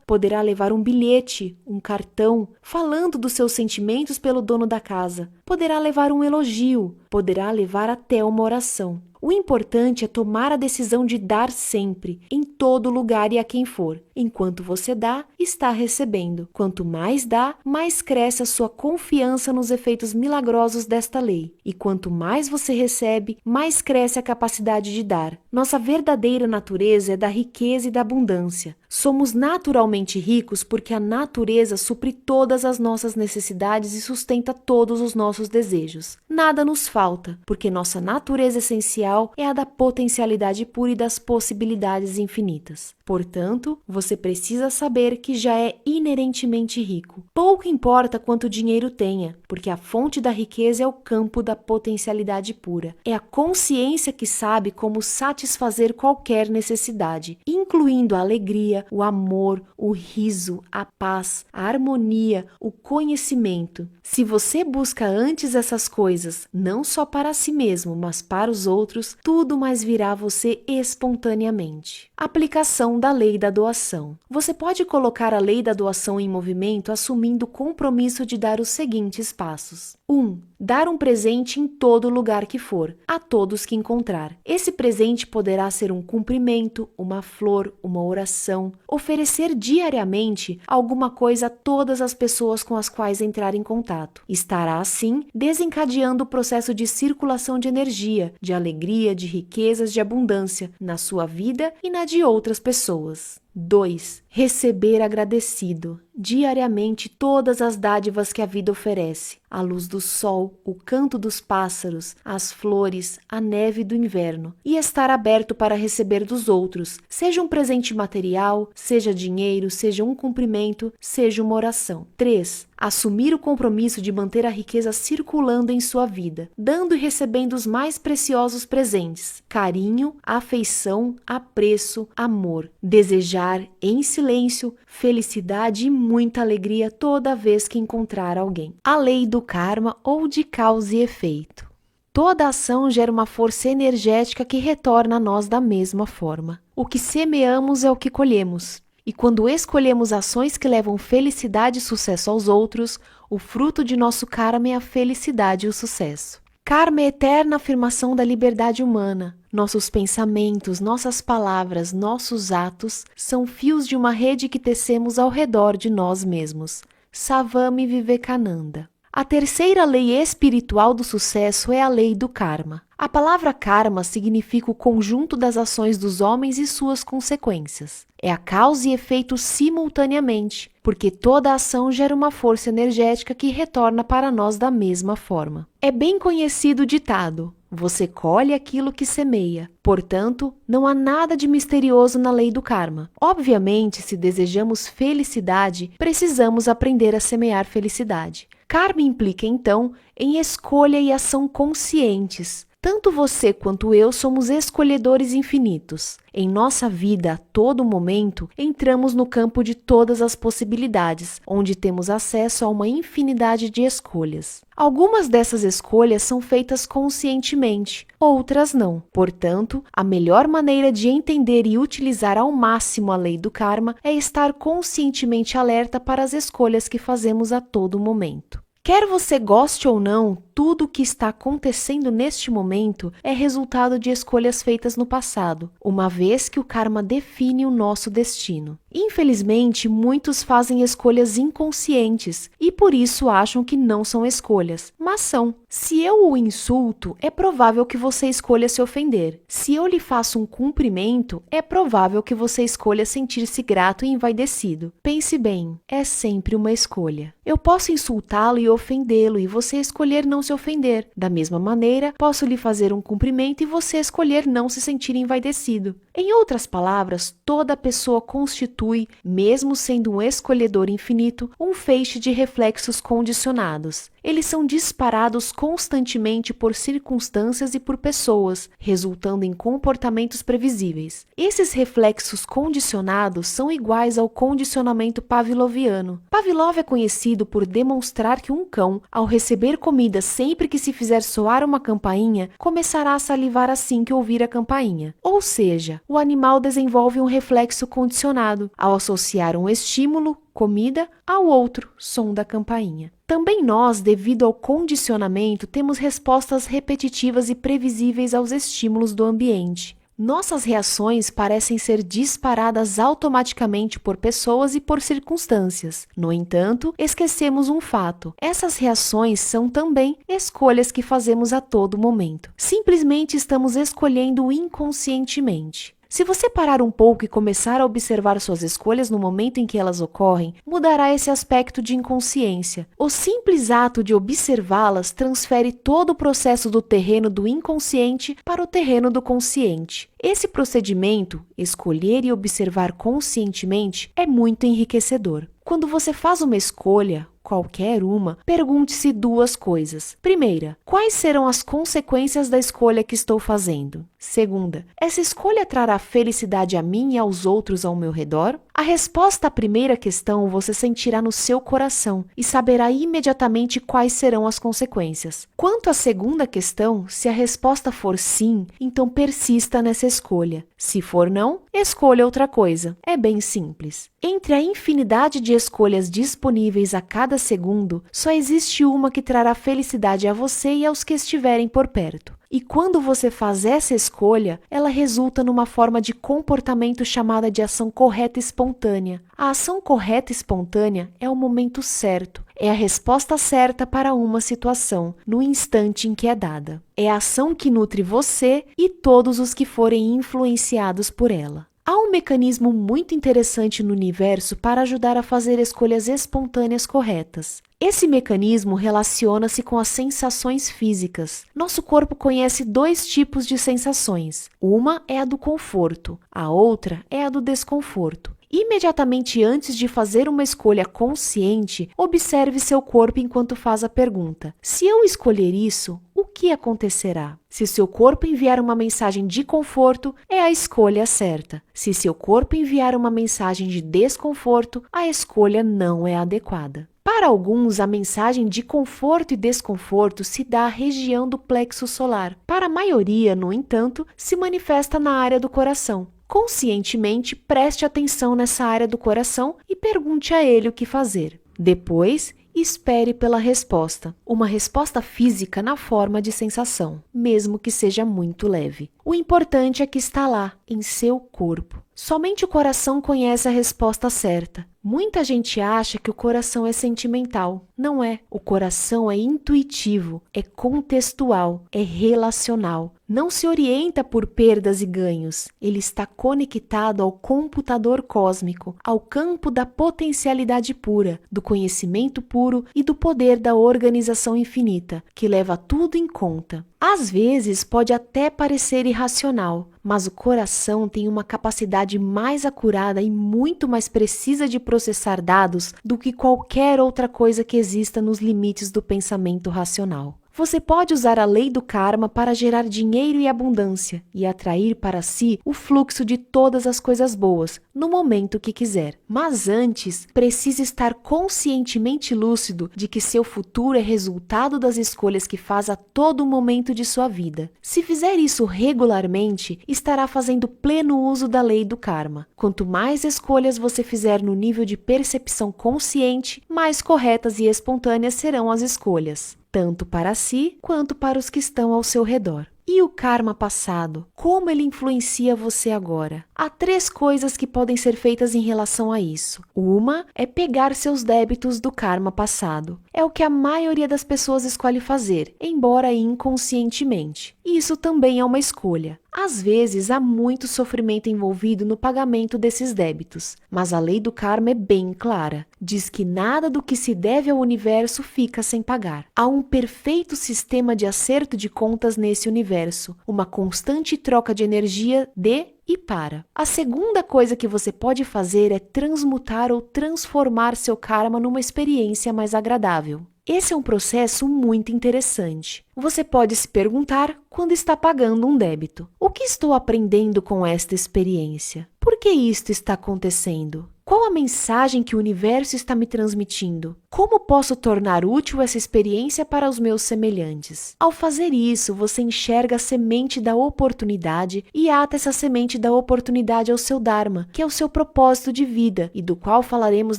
Poderá levar um bilhete, um cartão, falando dos seus sentimentos pelo dono da casa. Poderá levar um elogio, poderá levar até uma oração. O importante é tomar a decisão de dar sempre, em todo lugar e a quem for. Enquanto você dá, está recebendo. Quanto mais dá, mais cresce a sua confiança nos efeitos milagrosos desta lei. E quanto mais você recebe, mais cresce a capacidade de dar. Nossa verdadeira natureza é da riqueza e da abundância. Somos naturalmente ricos porque a natureza supre todas as nossas necessidades e sustenta todos os nossos desejos. Nada nos falta, porque nossa natureza essencial é a da potencialidade pura e das possibilidades infinitas. Portanto, você precisa saber que já é inerentemente rico. Pouco importa quanto dinheiro tenha, porque a fonte da riqueza é o campo da potencialidade pura. É a consciência que sabe como satisfazer qualquer necessidade, incluindo a alegria, o amor, o riso, a paz, a harmonia, o conhecimento. Se você busca antes essas coisas, não só para si mesmo, mas para os outros, tudo mais virá a você espontaneamente. Aplicação da lei da doação. Você pode colocar a lei da doação em movimento assumindo o compromisso de dar os seguintes passos. 1. Dar um presente em todo lugar que for, a todos que encontrar. Esse presente poderá ser um cumprimento, uma flor, uma oração. Oferecer diariamente alguma coisa a todas as pessoas com as quais entrar em contato. Estará, assim, desencadeando o processo de circulação de energia, de alegria, de riquezas, de abundância, na sua vida e na de outras pessoas. 2. Receber agradecido diariamente todas as dádivas que a vida oferece: a luz do sol, o canto dos pássaros, as flores, a neve do inverno, e estar aberto para receber dos outros, seja um presente material, seja dinheiro, seja um cumprimento, seja uma oração. 3. Assumir o compromisso de manter a riqueza circulando em sua vida, dando e recebendo os mais preciosos presentes: carinho, afeição, apreço, amor. Desejar, em silêncio, felicidade e muita alegria toda vez que encontrar alguém. A lei do karma ou de causa e efeito. Toda ação gera uma força energética que retorna a nós da mesma forma. O que semeamos é o que colhemos. E quando escolhemos ações que levam felicidade e sucesso aos outros, o fruto de nosso karma é a felicidade e o sucesso. Karma é a eterna afirmação da liberdade humana. Nossos pensamentos, nossas palavras, nossos atos são fios de uma rede que tecemos ao redor de nós mesmos. Swami Vivekananda. A terceira lei espiritual do sucesso é a lei do karma. A palavra karma significa o conjunto das ações dos homens e suas consequências. É a causa e efeito simultaneamente, porque toda ação gera uma força energética que retorna para nós da mesma forma. É bem conhecido o ditado: você colhe aquilo que semeia. Portanto, não há nada de misterioso na lei do karma. Obviamente, se desejamos felicidade, precisamos aprender a semear felicidade. Karma implica, então, em escolha e ação conscientes. Tanto você quanto eu somos escolhedores infinitos. Em nossa vida, a todo momento, entramos no campo de todas as possibilidades, onde temos acesso a uma infinidade de escolhas. Algumas dessas escolhas são feitas conscientemente, outras não. Portanto, a melhor maneira de entender e utilizar ao máximo a lei do karma é estar conscientemente alerta para as escolhas que fazemos a todo momento. Quer você goste ou não, tudo o que está acontecendo neste momento é resultado de escolhas feitas no passado, uma vez que o karma define o nosso destino. Infelizmente, muitos fazem escolhas inconscientes e por isso acham que não são escolhas, mas são. Se eu o insulto, é provável que você escolha se ofender. Se eu lhe faço um cumprimento, é provável que você escolha sentir-se grato e envaidecido. Pense bem, é sempre uma escolha. Eu posso insultá-lo e ofendê-lo e você escolher não se ofender. Da mesma maneira, posso lhe fazer um cumprimento e você escolher não se sentir envaidecido. Em outras palavras, toda pessoa constitui, mesmo sendo um escolhedor infinito, um feixe de reflexos condicionados. Eles são disparados constantemente por circunstâncias e por pessoas, resultando em comportamentos previsíveis. Esses reflexos condicionados são iguais ao condicionamento pavloviano. Pavlov é conhecido por demonstrar que um cão, ao receber comida sempre que se fizer soar uma campainha, começará a salivar assim que ouvir a campainha. Ou seja, o animal desenvolve um reflexo condicionado ao associar um estímulo, comida, ao outro, som da campainha. Também nós, devido ao condicionamento, temos respostas repetitivas e previsíveis aos estímulos do ambiente. Nossas reações parecem ser disparadas automaticamente por pessoas e por circunstâncias. No entanto, esquecemos um fato: essas reações são também escolhas que fazemos a todo momento. Simplesmente estamos escolhendo inconscientemente. Se você parar um pouco e começar a observar suas escolhas no momento em que elas ocorrem, mudará esse aspecto de inconsciência. O simples ato de observá-las transfere todo o processo do terreno do inconsciente para o terreno do consciente. Esse procedimento, escolher e observar conscientemente, é muito enriquecedor. Quando você faz uma escolha, qualquer uma, pergunte-se duas coisas. Primeira, quais serão as consequências da escolha que estou fazendo? Segunda, essa escolha trará felicidade a mim e aos outros ao meu redor? A resposta à primeira questão você sentirá no seu coração e saberá imediatamente quais serão as consequências. Quanto à segunda questão, se a resposta for sim, então persista nessa escolha. Se for não, escolha outra coisa. É bem simples. Entre a infinidade de escolhas disponíveis a cada segundo, só existe uma que trará felicidade a você e aos que estiverem por perto. E quando você faz essa escolha, ela resulta numa forma de comportamento chamada de ação correta espontânea. A ação correta espontânea é o momento certo, é a resposta certa para uma situação, no instante em que é dada. É a ação que nutre você e todos os que forem influenciados por ela. Há um mecanismo muito interessante no universo para ajudar a fazer escolhas espontâneas corretas. Esse mecanismo relaciona-se com as sensações físicas. Nosso corpo conhece dois tipos de sensações. Uma é a do conforto, a outra é a do desconforto. Imediatamente antes de fazer uma escolha consciente, observe seu corpo enquanto faz a pergunta: se eu escolher isso, o que acontecerá? Se seu corpo enviar uma mensagem de conforto, é a escolha certa. Se seu corpo enviar uma mensagem de desconforto, a escolha não é adequada. Para alguns, a mensagem de conforto e desconforto se dá à região do plexo solar. Para a maioria, no entanto, se manifesta na área do coração. Conscientemente, preste atenção nessa área do coração e pergunte a ele o que fazer. Depois, espere pela resposta. Uma resposta física na forma de sensação, mesmo que seja muito leve. O importante é que está lá, em seu corpo. Somente o coração conhece a resposta certa. Muita gente acha que o coração é sentimental. Não é. O coração é intuitivo, é contextual, é relacional. Não se orienta por perdas e ganhos. Ele está conectado ao computador cósmico, ao campo da potencialidade pura, do conhecimento puro e do poder da organização infinita, que leva tudo em conta. Às vezes pode até parecer irracional, mas o coração tem uma capacidade mais acurada e muito mais precisa de processar dados do que qualquer outra coisa que exista nos limites do pensamento racional. Você pode usar a lei do karma para gerar dinheiro e abundância e atrair para si o fluxo de todas as coisas boas, no momento que quiser. Mas antes, precisa estar conscientemente lúcido de que seu futuro é resultado das escolhas que faz a todo momento de sua vida. Se fizer isso regularmente, estará fazendo pleno uso da lei do karma. Quanto mais escolhas você fizer no nível de percepção consciente, mais corretas e espontâneas serão as escolhas, tanto para si quanto para os que estão ao seu redor. E o karma passado? Como ele influencia você agora? Há 3 coisas que podem ser feitas em relação a isso. Uma é pegar seus débitos do karma passado. É o que a maioria das pessoas escolhe fazer, embora inconscientemente. Isso também é uma escolha. Às vezes, há muito sofrimento envolvido no pagamento desses débitos, mas a lei do karma é bem clara. Diz que nada do que se deve ao universo fica sem pagar. Há um perfeito sistema de acerto de contas nesse universo, uma constante troca de energia de e para. A segunda coisa que você pode fazer é transmutar ou transformar seu karma numa experiência mais agradável. Esse é um processo muito interessante. Você pode se perguntar quando está pagando um débito: o que estou aprendendo com esta experiência? Por que isto está acontecendo? Qual a mensagem que o universo está me transmitindo? Como posso tornar útil essa experiência para os meus semelhantes? Ao fazer isso, você enxerga a semente da oportunidade e ata essa semente da oportunidade ao seu Dharma, que é o seu propósito de vida e do qual falaremos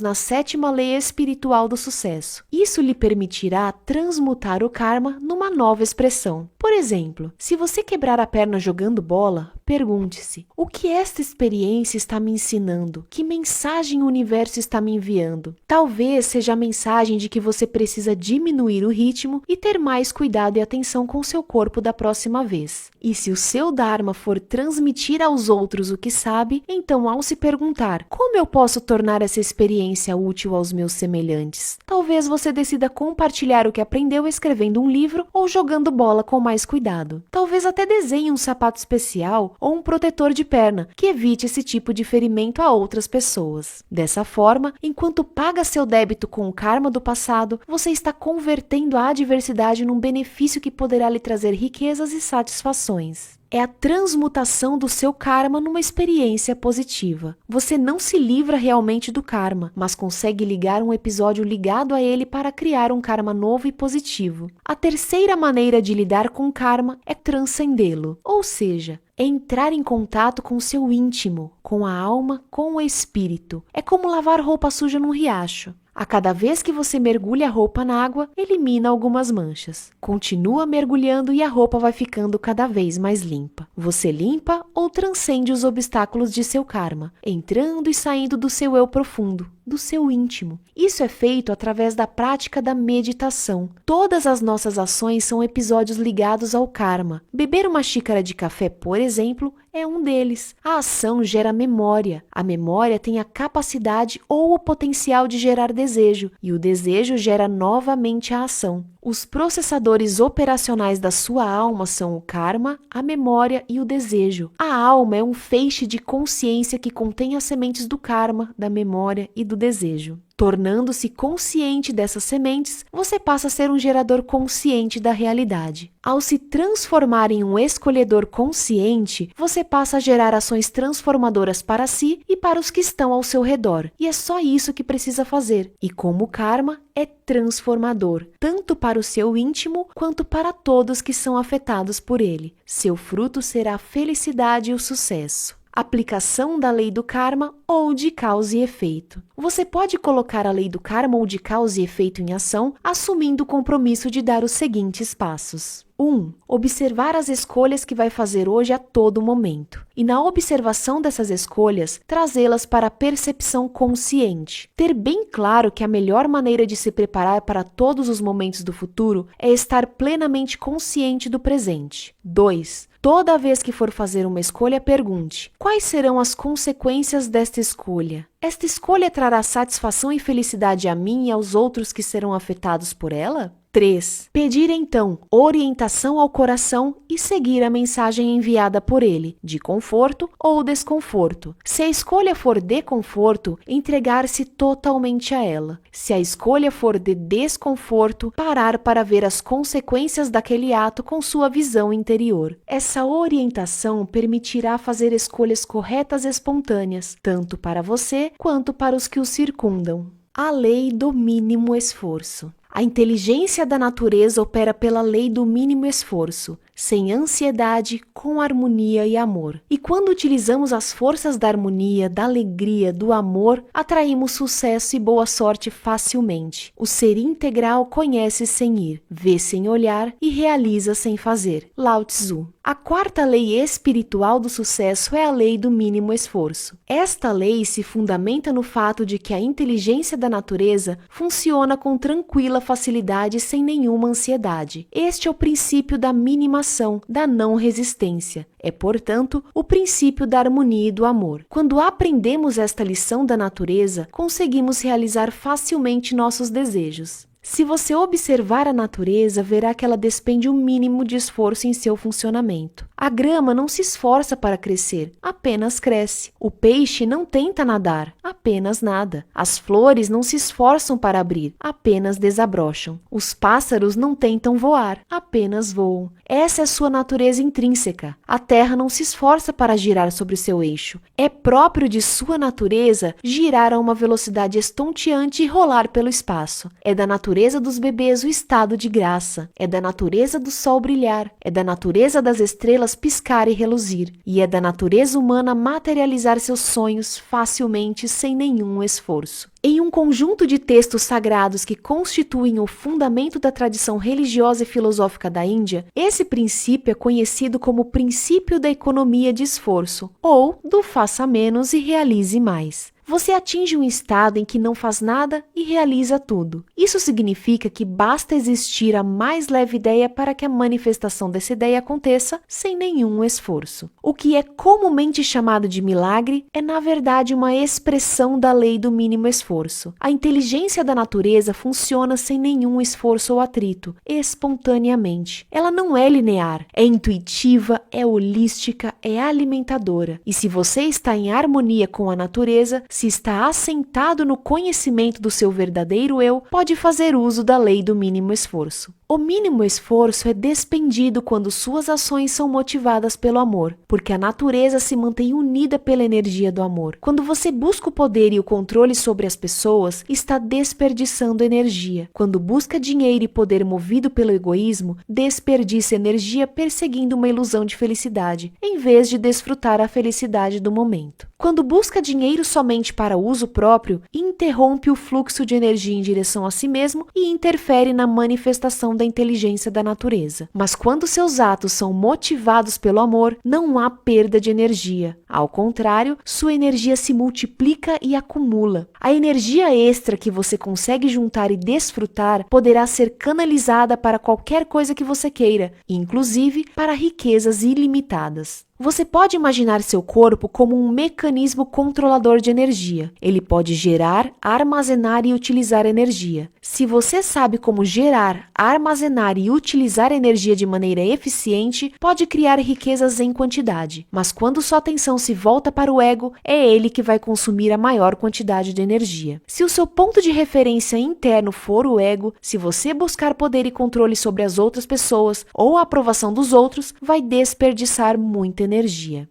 na 7ª lei espiritual do sucesso. Isso lhe permitirá transmutar o karma numa nova expressão. Por exemplo, se você quebrar a perna jogando bola, pergunte-se: o que esta experiência está me ensinando? Que mensagem o universo está me enviando? Talvez seja a mensagem de que você precisa diminuir o ritmo e ter mais cuidado e atenção com seu corpo da próxima vez. E se o seu Dharma for transmitir aos outros o que sabe, então ao se perguntar: como eu posso tornar essa experiência útil aos meus semelhantes? Talvez você decida compartilhar o que aprendeu escrevendo um livro ou jogando bola com mais cuidado. Talvez até desenhe um sapato especial ou um protetor de perna que evite esse tipo de ferimento a outras pessoas. Dessa forma, enquanto paga seu débito com o karma do passado, você está convertendo a adversidade num benefício que poderá lhe trazer riquezas e satisfações. É a transmutação do seu karma numa experiência positiva. Você não se livra realmente do karma, mas consegue ligar um episódio ligado a ele para criar um karma novo e positivo. A terceira maneira de lidar com o karma é transcendê-lo, ou seja, é entrar em contato com o seu íntimo, com a alma, com o espírito. É como lavar roupa suja num riacho. A cada vez que você mergulha a roupa na água, elimina algumas manchas. Continua mergulhando e a roupa vai ficando cada vez mais limpa. Você limpa ou transcende os obstáculos de seu karma, entrando e saindo do seu eu profundo. do seu íntimo. Isso é feito através da prática da meditação. Todas as nossas ações são episódios ligados ao karma. Beber uma xícara de café, por exemplo, é um deles. A ação gera memória. A memória tem a capacidade ou o potencial de gerar desejo, e o desejo gera novamente a ação. Os processadores operacionais da sua alma são o karma, a memória e o desejo. A alma é um feixe de consciência que contém as sementes do karma, da memória e do desejo. Tornando-se consciente dessas sementes, você passa a ser um gerador consciente da realidade. Ao se transformar em um escolhedor consciente, você passa a gerar ações transformadoras para si e para os que estão ao seu redor. E é só isso que precisa fazer. E como o karma é transformador, tanto para o seu íntimo quanto para todos que são afetados por ele. Seu fruto será a felicidade e o sucesso. Aplicação da lei do karma ou de causa e efeito. Você pode colocar a lei do karma ou de causa e efeito em ação, assumindo o compromisso de dar os seguintes passos. 1. Observar as escolhas que vai fazer hoje a todo momento. E na observação dessas escolhas, trazê-las para a percepção consciente. Ter bem claro que a melhor maneira de se preparar para todos os momentos do futuro é estar plenamente consciente do presente. 2. Toda vez que for fazer uma escolha, pergunte: quais serão as consequências desta escolha? Esta escolha trará satisfação e felicidade a mim e aos outros que serão afetados por ela? 3. Pedir então orientação ao coração e seguir a mensagem enviada por ele, de conforto ou desconforto. Se a escolha for de conforto, entregar-se totalmente a ela. Se a escolha for de desconforto, parar para ver as consequências daquele ato com sua visão interior. Essa orientação permitirá fazer escolhas corretas e espontâneas, tanto para você quanto para os que o circundam. A lei do mínimo esforço. A inteligência da natureza opera pela lei do mínimo esforço, sem ansiedade, com harmonia e amor. E quando utilizamos as forças da harmonia, da alegria, do amor, atraímos sucesso e boa sorte facilmente. O ser integral conhece sem ir, vê sem olhar e realiza sem fazer. Lao Tzu. A quarta lei espiritual do sucesso é a lei do mínimo esforço. Esta lei se fundamenta no fato de que a inteligência da natureza funciona com tranquila facilidade sem nenhuma ansiedade. Este é o princípio da mínima ação, da não resistência. É, portanto, o princípio da harmonia e do amor. Quando aprendemos esta lição da natureza, conseguimos realizar facilmente nossos desejos. Se você observar a natureza, verá que ela despende o mínimo de esforço em seu funcionamento. A grama não se esforça para crescer, apenas cresce. O peixe não tenta nadar, apenas nada. As flores não se esforçam para abrir, apenas desabrocham. Os pássaros não tentam voar, apenas voam. Essa é sua natureza intrínseca. A terra não se esforça para girar sobre seu eixo. É próprio de sua natureza girar a uma velocidade estonteante e rolar pelo espaço. É da natureza dos bebês o estado de graça. É da natureza do sol brilhar. É da natureza das estrelas piscar e reluzir. E é da natureza humana materializar seus sonhos facilmente sem nenhum esforço. Em um conjunto de textos sagrados que constituem o fundamento da tradição religiosa e filosófica da Índia, esse princípio é conhecido como o princípio da economia de esforço, ou do faça menos e realize mais. Você atinge um estado em que não faz nada e realiza tudo. Isso significa que basta existir a mais leve ideia para que a manifestação dessa ideia aconteça sem nenhum esforço. O que é comumente chamado de milagre é, na verdade, uma expressão da lei do mínimo esforço. A inteligência da natureza funciona sem nenhum esforço ou atrito, espontaneamente. Ela não é linear, é intuitiva, é holística, é alimentadora. E se você está em harmonia com a natureza, se está assentado no conhecimento do seu verdadeiro eu, pode fazer uso da lei do mínimo esforço. O mínimo esforço é despendido quando suas ações são motivadas pelo amor, porque a natureza se mantém unida pela energia do amor. Quando você busca o poder e o controle sobre as pessoas, está desperdiçando energia. Quando busca dinheiro e poder movido pelo egoísmo, desperdiça energia perseguindo uma ilusão de felicidade, em vez de desfrutar a felicidade do momento. Quando busca dinheiro somente para uso próprio, interrompe o fluxo de energia em direção a si mesmo e interfere na manifestação da da inteligência da natureza. Mas quando seus atos são motivados pelo amor, não há perda de energia. Ao contrário, sua energia se multiplica e acumula. A energia extra que você consegue juntar e desfrutar poderá ser canalizada para qualquer coisa que você queira, inclusive para riquezas ilimitadas. Você pode imaginar seu corpo como um mecanismo controlador de energia. Ele pode gerar, armazenar e utilizar energia. Se você sabe como gerar, armazenar e utilizar energia de maneira eficiente, pode criar riquezas em quantidade. Mas quando sua atenção se volta para o ego, é ele que vai consumir a maior quantidade de energia. Se o seu ponto de referência interno for o ego, se você buscar poder e controle sobre as outras pessoas ou a aprovação dos outros, vai desperdiçar muita energia.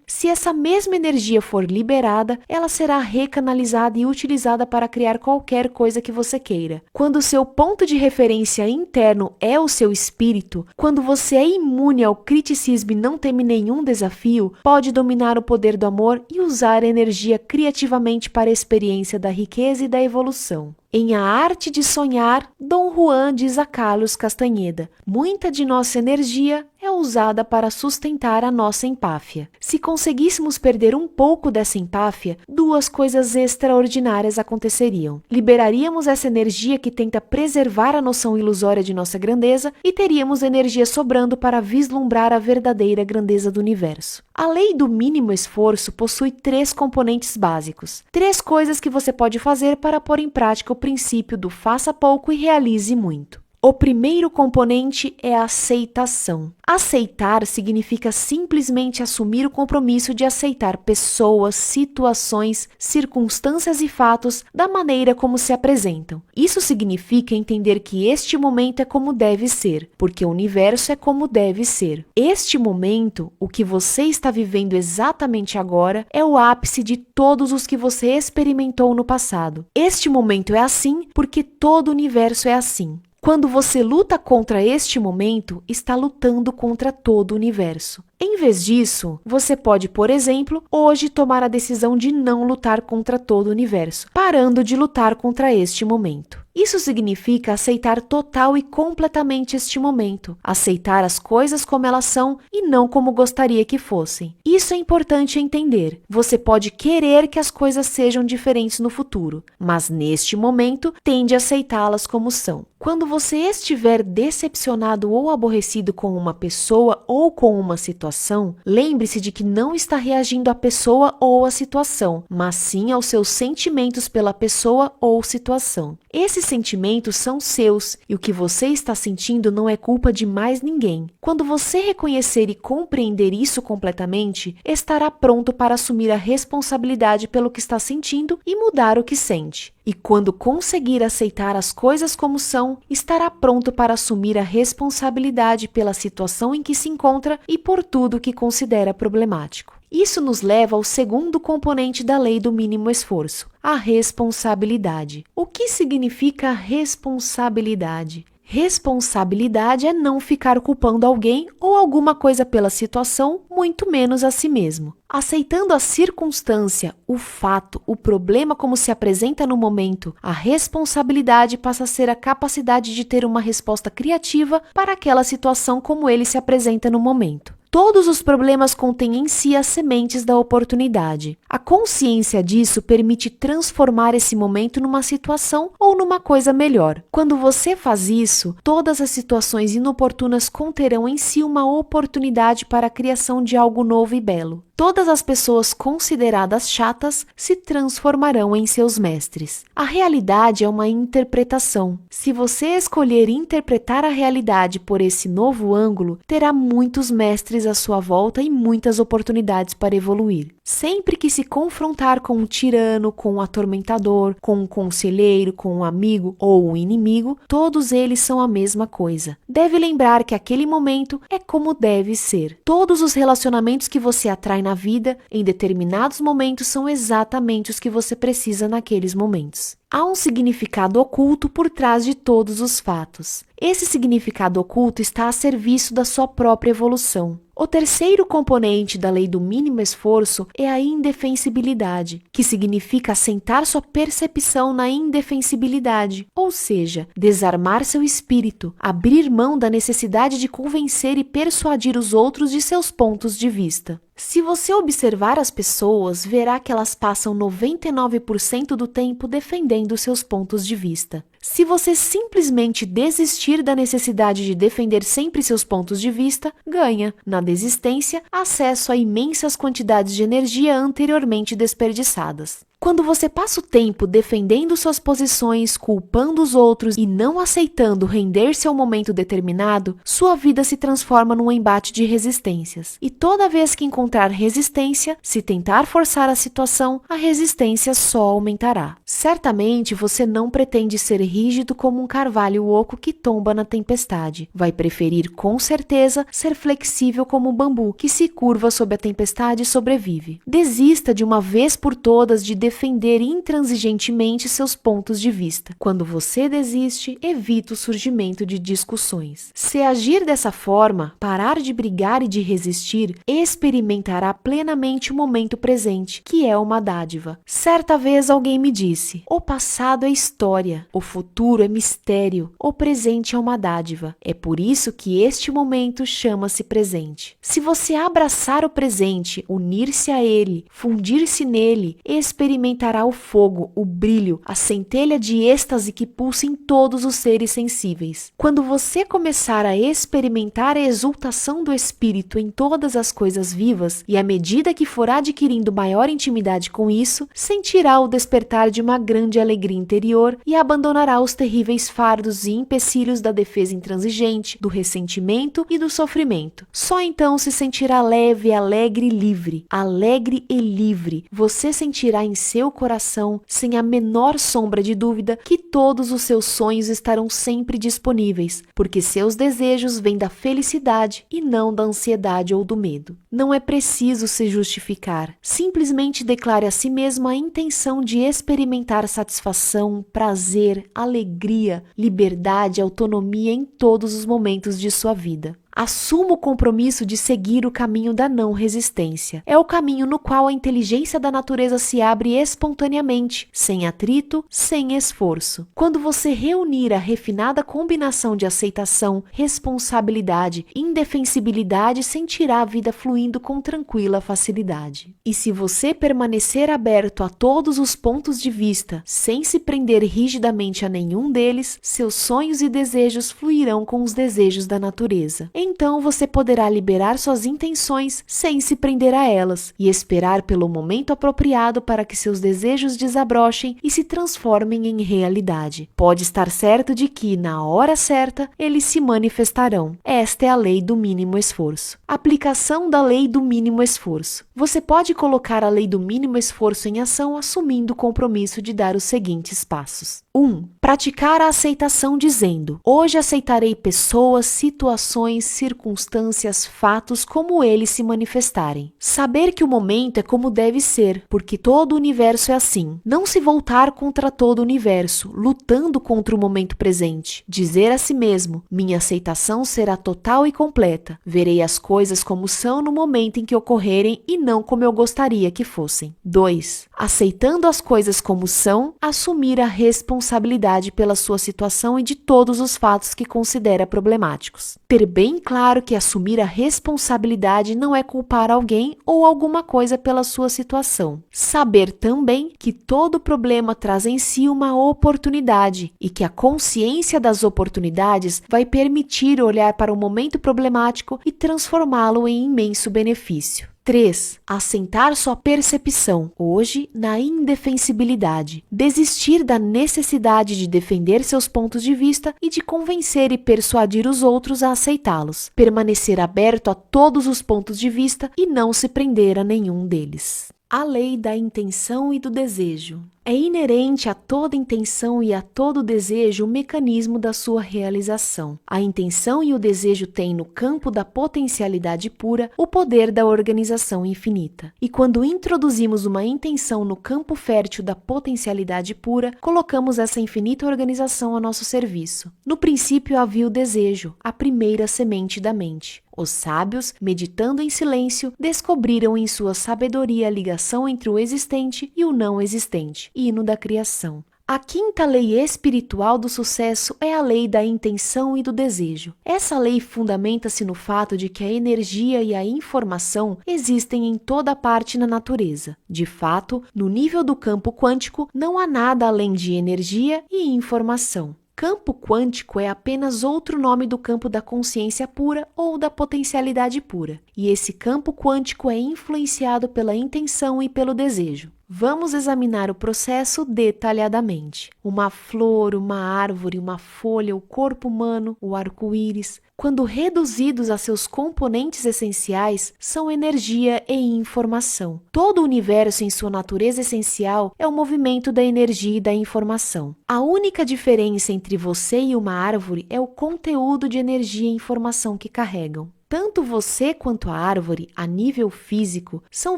Se essa mesma energia for liberada, ela será recanalizada e utilizada para criar qualquer coisa que você queira. Quando o seu ponto de referência interno é o seu espírito, quando você é imune ao criticismo e não teme nenhum desafio, pode dominar o poder do amor e usar a energia criativamente para a experiência da riqueza e da evolução. Em A Arte de Sonhar, Dom Juan diz a Carlos Castanheda: muita de nossa energia é usada para sustentar a nossa empáfia. Se conseguíssemos perder um pouco dessa empáfia, duas coisas extraordinárias aconteceriam. Liberaríamos essa energia que tenta preservar a noção ilusória de nossa grandeza e teríamos energia sobrando para vislumbrar a verdadeira grandeza do universo. A lei do mínimo esforço possui 3 componentes básicos. 3 coisas que você pode fazer para pôr em prática o princípio do faça pouco e realize muito. O primeiro componente é a aceitação. Aceitar significa simplesmente assumir o compromisso de aceitar pessoas, situações, circunstâncias e fatos da maneira como se apresentam. Isso significa entender que este momento é como deve ser, porque o universo é como deve ser. Este momento, o que você está vivendo exatamente agora, é o ápice de todos os que você experimentou no passado. Este momento é assim porque todo o universo é assim. Quando você luta contra este momento, está lutando contra todo o universo. Em vez disso, você pode, por exemplo, hoje tomar a decisão de não lutar contra todo o universo, parando de lutar contra este momento. Isso significa aceitar total e completamente este momento, aceitar as coisas como elas são e não como gostaria que fossem. Isso é importante entender. Você pode querer que as coisas sejam diferentes no futuro, mas neste momento tende a aceitá-las como são. Quando você estiver decepcionado ou aborrecido com uma pessoa ou com uma situação, lembre-se de que não está reagindo à pessoa ou à situação, mas sim aos seus sentimentos pela pessoa ou situação. Esses sentimentos são seus e o que você está sentindo não é culpa de mais ninguém. Quando você reconhecer e compreender isso completamente, estará pronto para assumir a responsabilidade pelo que está sentindo e mudar o que sente. E quando conseguir aceitar as coisas como são, estará pronto para assumir a responsabilidade pela situação em que se encontra e por tudo que considera problemático. Isso nos leva ao segundo componente da lei do mínimo esforço, a responsabilidade. O que significa responsabilidade? Responsabilidade é não ficar culpando alguém ou alguma coisa pela situação, muito menos a si mesmo. Aceitando a circunstância, o fato, o problema como se apresenta no momento, a responsabilidade passa a ser a capacidade de ter uma resposta criativa para aquela situação como ele se apresenta no momento. Todos os problemas contêm em si as sementes da oportunidade. A consciência disso permite transformar esse momento numa situação ou numa coisa melhor. Quando você faz isso, todas as situações inoportunas conterão em si uma oportunidade para a criação de algo novo e belo. Todas as pessoas consideradas chatas se transformarão em seus mestres. A realidade é uma interpretação. Se você escolher interpretar a realidade por esse novo ângulo, terá muitos mestres à sua volta e muitas oportunidades para evoluir. Sempre que se confrontar com um tirano, com um atormentador, com um conselheiro, com um amigo ou um inimigo, todos eles são a mesma coisa. Deve lembrar que aquele momento é como deve ser. Todos os relacionamentos que você atrai na vida, em determinados momentos, são exatamente os que você precisa naqueles momentos. Há um significado oculto por trás de todos os fatos. Esse significado oculto está a serviço da sua própria evolução. O terceiro componente da lei do mínimo esforço é a indefensibilidade, que significa assentar sua percepção na indefensibilidade, ou seja, desarmar seu espírito, abrir mão da necessidade de convencer e persuadir os outros de seus pontos de vista. Se você observar as pessoas, verá que elas passam 99% do tempo defendendo seus pontos de vista. Se você simplesmente desistir da necessidade de defender sempre seus pontos de vista, ganha, na desistência, acesso a imensas quantidades de energia anteriormente desperdiçadas. Quando você passa o tempo defendendo suas posições, culpando os outros e não aceitando render-se a um momento determinado, sua vida se transforma num embate de resistências. E toda vez que encontrar resistência, se tentar forçar a situação, a resistência só aumentará. Certamente você não pretende ser rígido como um carvalho oco que tomba na tempestade. Vai preferir, com certeza, ser flexível como um bambu que se curva sob a tempestade e sobrevive. Desista de uma vez por todas de defender intransigentemente seus pontos de vista. Quando você desiste, evita o surgimento de discussões. Se agir dessa forma, parar de brigar e de resistir, experimentará plenamente o momento presente, que é uma dádiva. Certa vez alguém me disse: o passado é história, o futuro é mistério, o presente é uma dádiva. É por isso que este momento chama-se presente. Se você abraçar o presente, unir-se a ele, fundir-se nele, experimentará o fogo, o brilho, a centelha de êxtase que pulsa em todos os seres sensíveis. Quando você começar a experimentar a exultação do espírito em todas as coisas vivas, e à medida que for adquirindo maior intimidade com isso, sentirá o despertar de uma grande alegria interior e abandonará os terríveis fardos e empecilhos da defesa intransigente, do ressentimento e do sofrimento. Só então se sentirá leve, alegre e livre. Alegre e livre, você sentirá em seu coração, sem a menor sombra de dúvida, que todos os seus sonhos estarão sempre disponíveis, porque seus desejos vêm da felicidade e não da ansiedade ou do medo. Não é preciso se justificar, simplesmente declare a si mesmo a intenção de experimentar satisfação, prazer, alegria, liberdade, autonomia em todos os momentos de sua vida. Assuma o compromisso de seguir o caminho da não resistência. É o caminho no qual a inteligência da natureza se abre espontaneamente, sem atrito, sem esforço. Quando você reunir a refinada combinação de aceitação, responsabilidade e indefensibilidade, sentirá a vida fluindo com tranquila facilidade. E se você permanecer aberto a todos os pontos de vista, sem se prender rigidamente a nenhum deles, seus sonhos e desejos fluirão com os desejos da natureza. Então você poderá liberar suas intenções sem se prender a elas e esperar pelo momento apropriado para que seus desejos desabrochem e se transformem em realidade. Pode estar certo de que, na hora certa, eles se manifestarão. Esta é a lei do mínimo esforço. Aplicação da lei do mínimo esforço. Você pode colocar a lei do mínimo esforço em ação assumindo o compromisso de dar os seguintes passos. 1. Praticar a aceitação dizendo: hoje aceitarei pessoas, situações, circunstâncias, fatos como eles se manifestarem. Saber que o momento é como deve ser, porque todo o universo é assim. Não se voltar contra todo o universo, lutando contra o momento presente. Dizer a si mesmo: minha aceitação será total e completa. Verei as coisas como são no momento em que ocorrerem e não como eu gostaria que fossem. 2. Aceitando as coisas como são, assumir a responsabilidade pela sua situação e de todos os fatos que considera problemáticos. Ter bem claro que assumir a responsabilidade não é culpar alguém ou alguma coisa pela sua situação. Saber também que todo problema traz em si uma oportunidade e que a consciência das oportunidades vai permitir olhar para o momento problemático e transformá-lo em imenso benefício. 3. Assentar sua percepção, hoje, na indefensibilidade. Desistir da necessidade de defender seus pontos de vista e de convencer e persuadir os outros a aceitá-los. Permanecer aberto a todos os pontos de vista e não se prender a nenhum deles. A lei da intenção e do desejo. É inerente a toda intenção e a todo desejo o mecanismo da sua realização. A intenção e o desejo têm, no campo da potencialidade pura, o poder da organização infinita. E quando introduzimos uma intenção no campo fértil da potencialidade pura, colocamos essa infinita organização a nosso serviço. No princípio havia o desejo, a primeira semente da mente. Os sábios, meditando em silêncio, descobriram em sua sabedoria a ligação entre o existente e o não existente, hino da criação. A quinta lei espiritual do sucesso é a lei da intenção e do desejo. Essa lei fundamenta-se no fato de que a energia e a informação existem em toda parte na natureza. De fato, no nível do campo quântico, não há nada além de energia e informação. Campo quântico é apenas outro nome do campo da consciência pura ou da potencialidade pura, e esse campo quântico é influenciado pela intenção e pelo desejo. Vamos examinar o processo detalhadamente. Uma flor, uma árvore, uma folha, o corpo humano, o arco-íris, quando reduzidos a seus componentes essenciais, são energia e informação. Todo o universo em sua natureza essencial é o movimento da energia e da informação. A única diferença entre você e uma árvore é o conteúdo de energia e informação que carregam. Tanto você quanto a árvore, a nível físico, são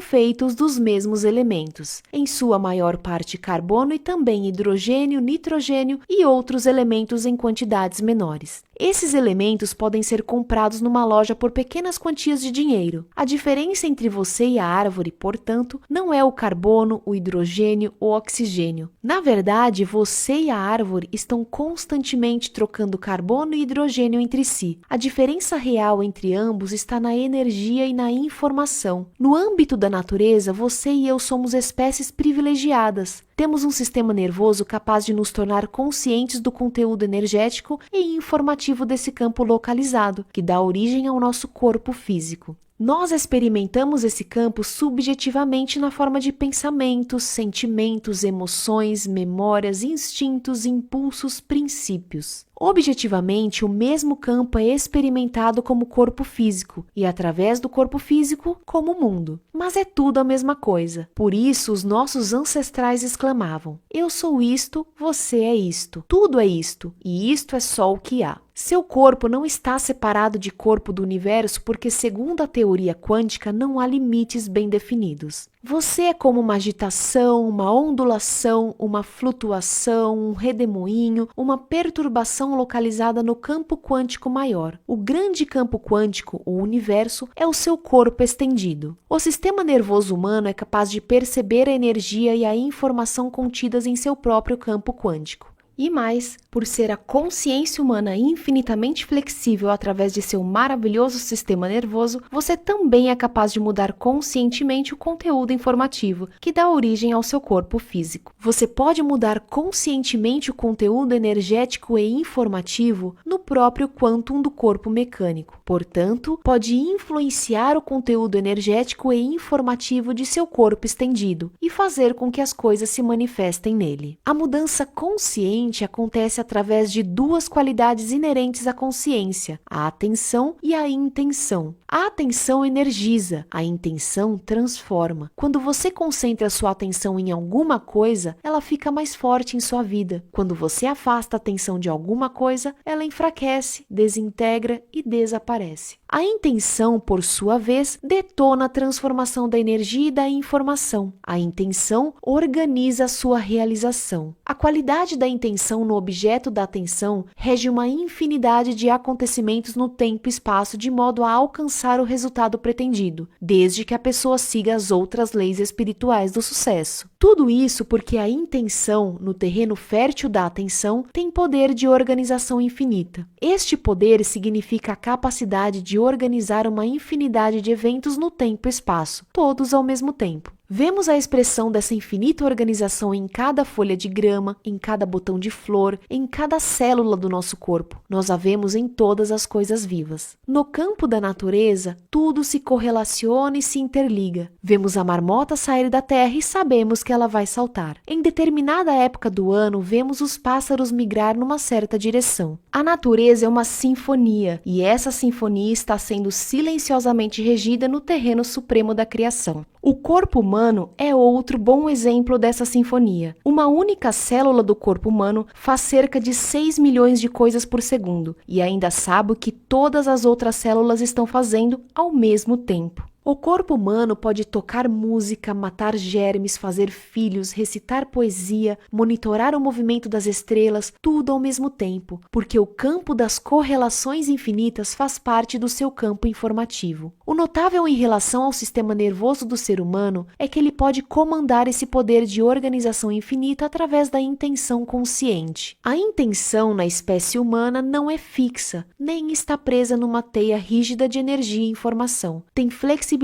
feitos dos mesmos elementos, em sua maior parte carbono e também hidrogênio, nitrogênio e outros elementos em quantidades menores. Esses elementos podem ser comprados numa loja por pequenas quantias de dinheiro. A diferença entre você e a árvore, portanto, não é o carbono, o hidrogênio ou o oxigênio. Na verdade, você e a árvore estão constantemente trocando carbono e hidrogênio entre si. A diferença real entre ambos está na energia e na informação. No âmbito da natureza, você e eu somos espécies privilegiadas. Temos um sistema nervoso capaz de nos tornar conscientes do conteúdo energético e informativo desse campo localizado, que dá origem ao nosso corpo físico. Nós experimentamos esse campo subjetivamente na forma de pensamentos, sentimentos, emoções, memórias, instintos, impulsos, princípios. Objetivamente, o mesmo campo é experimentado como corpo físico e, através do corpo físico, como mundo. Mas é tudo a mesma coisa. Por isso, os nossos ancestrais exclamavam: eu sou isto, você é isto, tudo é isto, e isto é só o que há. Seu corpo não está separado de corpo do universo porque, segundo a teoria quântica, não há limites bem definidos. Você é como uma agitação, uma ondulação, uma flutuação, um redemoinho, uma perturbação localizada no campo quântico maior. O grande campo quântico, o universo, é o seu corpo estendido. O sistema nervoso humano é capaz de perceber a energia e a informação contidas em seu próprio campo quântico. E mais, por ser a consciência humana infinitamente flexível através de seu maravilhoso sistema nervoso, você também é capaz de mudar conscientemente o conteúdo informativo que dá origem ao seu corpo físico. Você pode mudar conscientemente o conteúdo energético e informativo no próprio quantum do corpo mecânico. Portanto, pode influenciar o conteúdo energético e informativo de seu corpo estendido e fazer com que as coisas se manifestem nele. A mudança consciente acontece através de duas qualidades inerentes à consciência, a atenção e a intenção. A atenção energiza, a intenção transforma. Quando você concentra sua atenção em alguma coisa, ela fica mais forte em sua vida. Quando você afasta a atenção de alguma coisa, ela enfraquece, desintegra e desaparece. A intenção, por sua vez, detona a transformação da energia e da informação. A intenção organiza a sua realização. A qualidade da intenção no objeto da atenção rege uma infinidade de acontecimentos no tempo e espaço de modo a alcançar o resultado pretendido, desde que a pessoa siga as outras leis espirituais do sucesso. Tudo isso porque a intenção, no terreno fértil da atenção, tem poder de organização infinita. Este poder significa a capacidade de organizar uma infinidade de eventos no tempo e espaço, todos ao mesmo tempo. Vemos a expressão dessa infinita organização em cada folha de grama, em cada botão de flor, em cada célula do nosso corpo. Nós a vemos em todas as coisas vivas. No campo da natureza, tudo se correlaciona e se interliga. Vemos a marmota sair da terra e sabemos que ela vai saltar. Em determinada época do ano, vemos os pássaros migrar numa certa direção. A natureza é uma sinfonia, e essa sinfonia está sendo silenciosamente regida no terreno supremo da criação. O corpo humano é outro bom exemplo dessa sinfonia. Uma única célula do corpo humano faz cerca de 6 milhões de coisas por segundo e ainda sabe o que todas as outras células estão fazendo ao mesmo tempo. O corpo humano pode tocar música, matar germes, fazer filhos, recitar poesia, monitorar o movimento das estrelas, tudo ao mesmo tempo, porque o campo das correlações infinitas faz parte do seu campo informativo. O notável em relação ao sistema nervoso do ser humano é que ele pode comandar esse poder de organização infinita através da intenção consciente. A intenção na espécie humana não é fixa, nem está presa numa teia rígida de energia e informação. Tem flexibilidade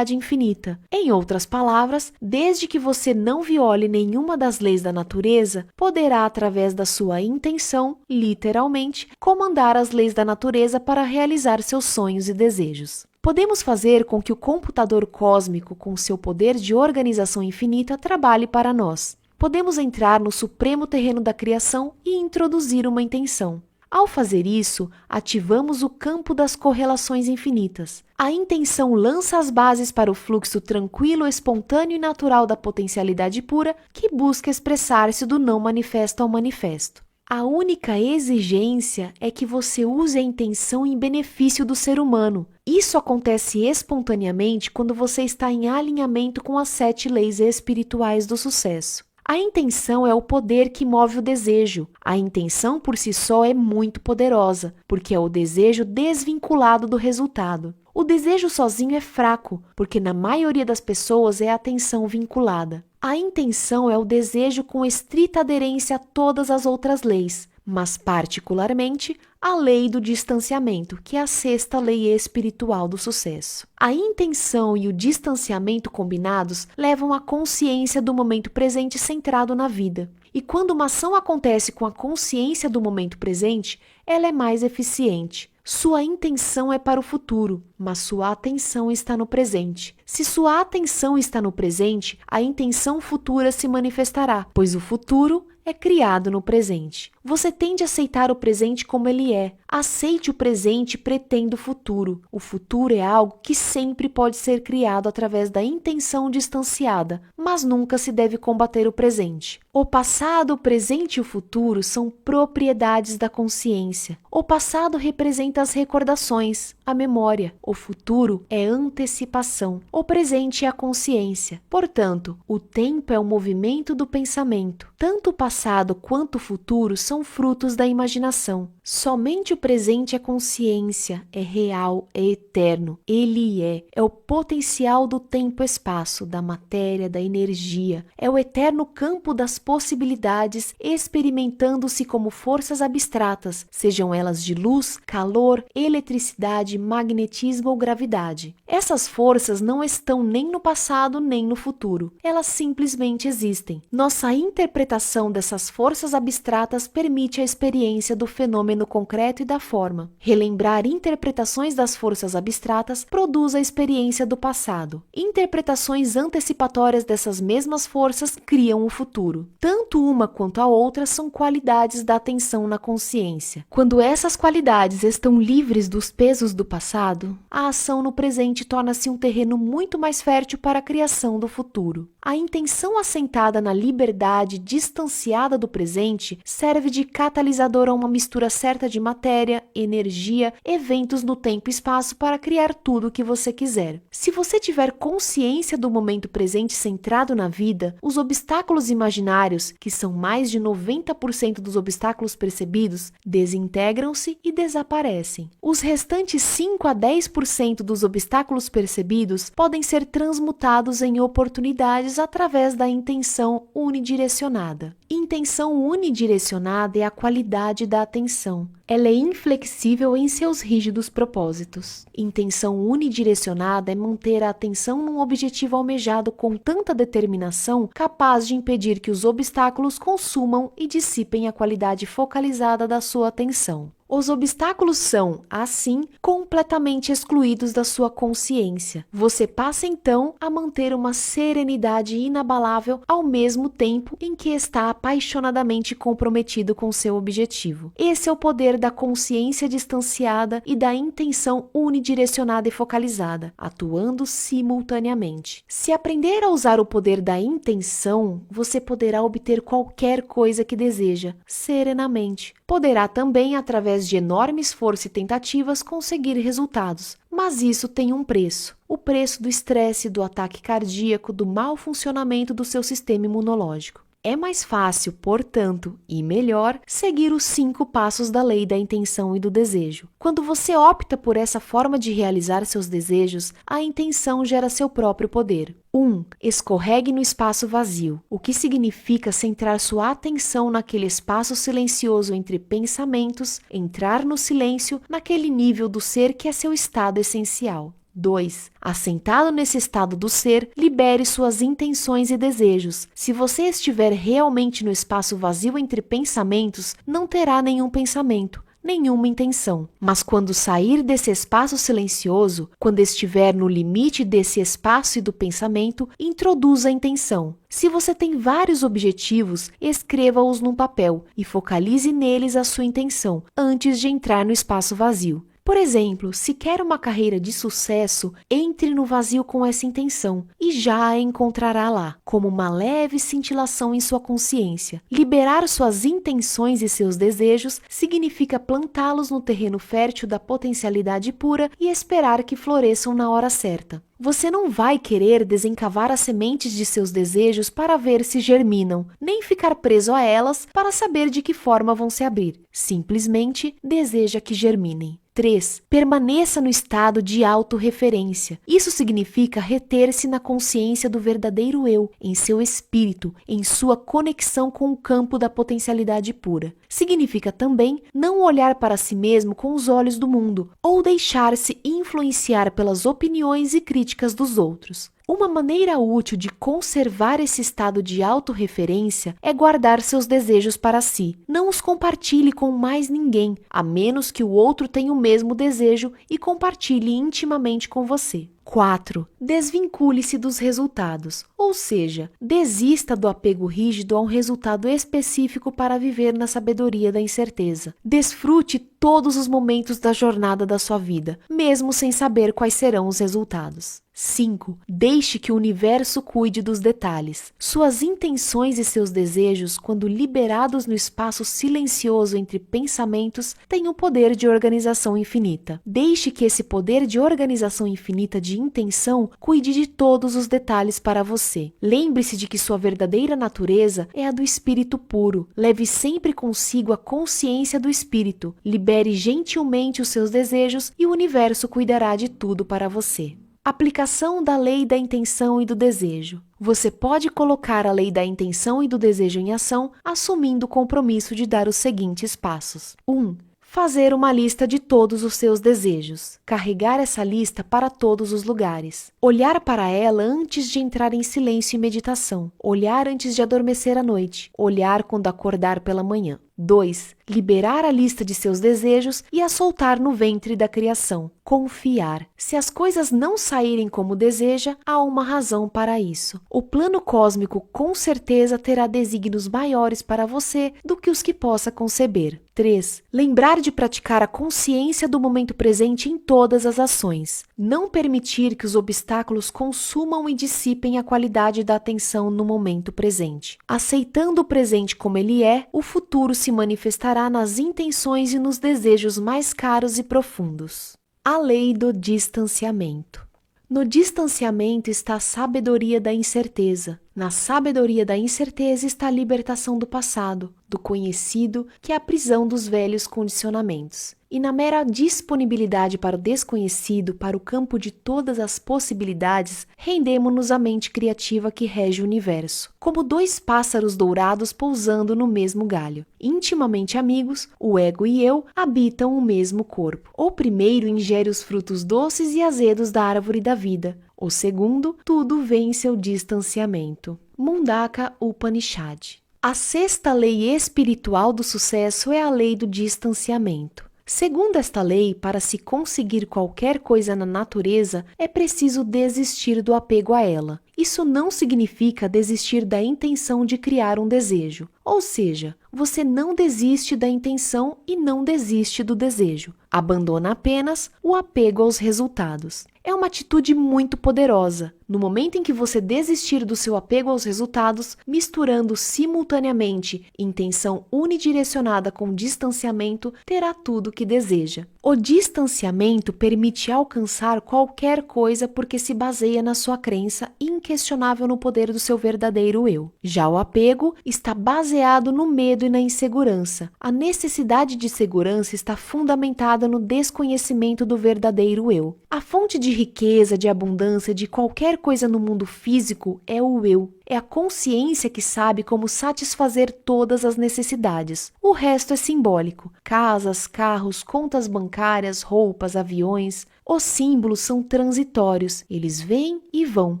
infinita. Em outras palavras, desde que você não viole nenhuma das leis da natureza, poderá, através da sua intenção, literalmente, comandar as leis da natureza para realizar seus sonhos e desejos. Podemos fazer com que o computador cósmico, com seu poder de organização infinita, trabalhe para nós. Podemos entrar no supremo terreno da criação e introduzir uma intenção. Ao fazer isso, ativamos o campo das correlações infinitas. A intenção lança as bases para o fluxo tranquilo, espontâneo e natural da potencialidade pura que busca expressar-se do não manifesto ao manifesto. A única exigência é que você use a intenção em benefício do ser humano. Isso acontece espontaneamente quando você está em alinhamento com as 7 leis espirituais do sucesso. A intenção é o poder que move o desejo. A intenção por si só é muito poderosa, porque é o desejo desvinculado do resultado. O desejo sozinho é fraco, porque na maioria das pessoas é a atenção vinculada. A intenção é o desejo com estrita aderência a todas as outras leis, mas particularmente a lei do distanciamento, que é a 6ª lei espiritual do sucesso. A intenção e o distanciamento combinados levam à consciência do momento presente centrado na vida. E quando uma ação acontece com a consciência do momento presente, ela é mais eficiente. Sua intenção é para o futuro, mas sua atenção está no presente. Se sua atenção está no presente, a intenção futura se manifestará, pois o futuro é criado no presente. Você tende a aceitar o presente como ele é. Aceite o presente e pretenda o futuro. O futuro é algo que sempre pode ser criado através da intenção distanciada, mas nunca se deve combater o presente. O passado, o presente e o futuro são propriedades da consciência. O passado representa as recordações, a memória. O futuro é antecipação. O presente é a consciência. Portanto, o tempo é o movimento do pensamento. Tanto o passado quanto o futuro são frutos da imaginação. Somente o presente é consciência, é real, é eterno. Ele é o potencial do tempo-espaço, da matéria, da energia. É o eterno campo das possibilidades, experimentando-se como forças abstratas, sejam elas de luz, calor, eletricidade, magnetismo ou gravidade. Essas forças não estão nem no passado nem no futuro. Elas simplesmente existem. Nossa interpretação dessas forças abstratas permite a experiência do fenômeno concreto e da forma. Relembrar interpretações das forças abstratas produz a experiência do passado. Interpretações antecipatórias dessas mesmas forças criam o futuro. Tanto uma quanto a outra são qualidades da atenção na consciência. Quando essas qualidades estão livres dos pesos do passado, a ação no presente torna-se um terreno muito mais fértil para a criação do futuro. A intenção assentada na liberdade distanciada do presente serve de catalisador a uma mistura certa de matéria, energia, eventos no tempo e espaço para criar tudo o que você quiser. Se você tiver consciência do momento presente centrado na vida, os obstáculos imaginários, que são mais de 90% dos obstáculos percebidos, desintegram-se e desaparecem. Os restantes 5 a 10% dos obstáculos percebidos podem ser transmutados em oportunidades através da intenção unidirecionada. Intenção unidirecionada é a qualidade da atenção. Ela é inflexível em seus rígidos propósitos. Intenção unidirecionada é manter a atenção num objetivo almejado com tanta determinação, capaz de impedir que os obstáculos consumam e dissipem a qualidade focalizada da sua atenção. Os obstáculos são, assim, completamente excluídos da sua consciência. Você passa então a manter uma serenidade inabalável ao mesmo tempo em que está apaixonadamente comprometido com seu objetivo. Esse é o poder da consciência distanciada e da intenção unidirecionada e focalizada, atuando simultaneamente. Se aprender a usar o poder da intenção, você poderá obter qualquer coisa que deseja, serenamente. Poderá também, através de enorme esforço e tentativas, conseguir resultados. Mas isso tem um preço. O preço do estresse, do ataque cardíaco, do mau funcionamento do seu sistema imunológico. É mais fácil, portanto, e melhor, seguir os 5 passos da lei da intenção e do desejo. Quando você opta por essa forma de realizar seus desejos, a intenção gera seu próprio poder. 1. Escorregue no espaço vazio, o que significa centrar sua atenção naquele espaço silencioso entre pensamentos, entrar no silêncio, naquele nível do ser que é seu estado essencial. 2. Assentado nesse estado do ser, libere suas intenções e desejos. Se você estiver realmente no espaço vazio entre pensamentos, não terá nenhum pensamento, nenhuma intenção. Mas quando sair desse espaço silencioso, quando estiver no limite desse espaço e do pensamento, introduza a intenção. Se você tem vários objetivos, escreva-os num papel e focalize neles a sua intenção, antes de entrar no espaço vazio. Por exemplo, se quer uma carreira de sucesso, entre no vazio com essa intenção e já a encontrará lá, como uma leve cintilação em sua consciência. Liberar suas intenções e seus desejos significa plantá-los no terreno fértil da potencialidade pura e esperar que floresçam na hora certa. Você não vai querer desencavar as sementes de seus desejos para ver se germinam, nem ficar preso a elas para saber de que forma vão se abrir. Simplesmente deseja que germinem. 3. Permaneça no estado de autorreferência. Isso significa reter-se na consciência do verdadeiro eu, em seu espírito, em sua conexão com o campo da potencialidade pura. Significa também não olhar para si mesmo com os olhos do mundo, ou deixar-se influenciar pelas opiniões e críticas dos outros. Uma maneira útil de conservar esse estado de autorreferência é guardar seus desejos para si. Não os compartilhe com mais ninguém, a menos que o outro tenha o mesmo desejo e compartilhe intimamente com você. 4. Desvincule-se dos resultados, ou seja, desista do apego rígido a um resultado específico para viver na sabedoria da incerteza. Desfrute todos os momentos da jornada da sua vida, mesmo sem saber quais serão os resultados. 5. Deixe que o universo cuide dos detalhes. Suas intenções e seus desejos, quando liberados no espaço silencioso entre pensamentos, têm um poder de organização infinita. Deixe que esse poder de organização infinita de intenção cuide de todos os detalhes para você. Lembre-se de que sua verdadeira natureza é a do espírito puro. Leve sempre consigo a consciência do espírito. Libere gentilmente os seus desejos e o universo cuidará de tudo para você. Aplicação da lei da intenção e do desejo. Você pode colocar a lei da intenção e do desejo em ação, assumindo o compromisso de dar os seguintes passos. 1. Fazer uma lista de todos os seus desejos. Carregar essa lista para todos os lugares. Olhar para ela antes de entrar em silêncio e meditação. Olhar antes de adormecer à noite. Olhar quando acordar pela manhã. 2. Liberar a lista de seus desejos e a soltar no ventre da criação. Confiar. Se as coisas não saírem como deseja, há uma razão para isso. O plano cósmico com certeza terá desígnios maiores para você do que os que possa conceber. 3. Lembrar de praticar a consciência do momento presente em todas as ações. Não permitir que os obstáculos consumam e dissipem a qualidade da atenção no momento presente. Aceitando o presente como ele é, o futuro se manifestará nas intenções e nos desejos mais caros e profundos. A lei do distanciamento. No distanciamento está a sabedoria da incerteza. Na sabedoria da incerteza está a libertação do passado, do conhecido, que é a prisão dos velhos condicionamentos. E na mera disponibilidade para o desconhecido, para o campo de todas as possibilidades, rendemo-nos à mente criativa que rege o universo, como 2 pássaros dourados pousando no mesmo galho. Intimamente amigos, o ego e eu habitam o mesmo corpo. O primeiro ingere os frutos doces e azedos da árvore da vida. O segundo, tudo vem em seu distanciamento. Mundaka Upanishad. A 6ª lei espiritual do sucesso é a lei do distanciamento. Segundo esta lei, para se conseguir qualquer coisa na natureza, é preciso desistir do apego a ela. Isso não significa desistir da intenção de criar um desejo. Ou seja, você não desiste da intenção e não desiste do desejo. Abandona apenas o apego aos resultados. É uma atitude muito poderosa. No momento em que você desistir do seu apego aos resultados, misturando simultaneamente intenção unidirecionada com distanciamento, terá tudo o que deseja. O distanciamento permite alcançar qualquer coisa porque se baseia na sua crença inquestionável no poder do seu verdadeiro eu. Já o apego está baseado no medo e na insegurança. A necessidade de segurança está fundamentada no desconhecimento do verdadeiro eu. A fonte de riqueza, de abundância, de qualquer coisa no mundo físico é o eu. É a consciência que sabe como satisfazer todas as necessidades. O resto é simbólico. Casas, carros, contas bancárias, roupas, aviões. Os símbolos são transitórios. Eles vêm e vão.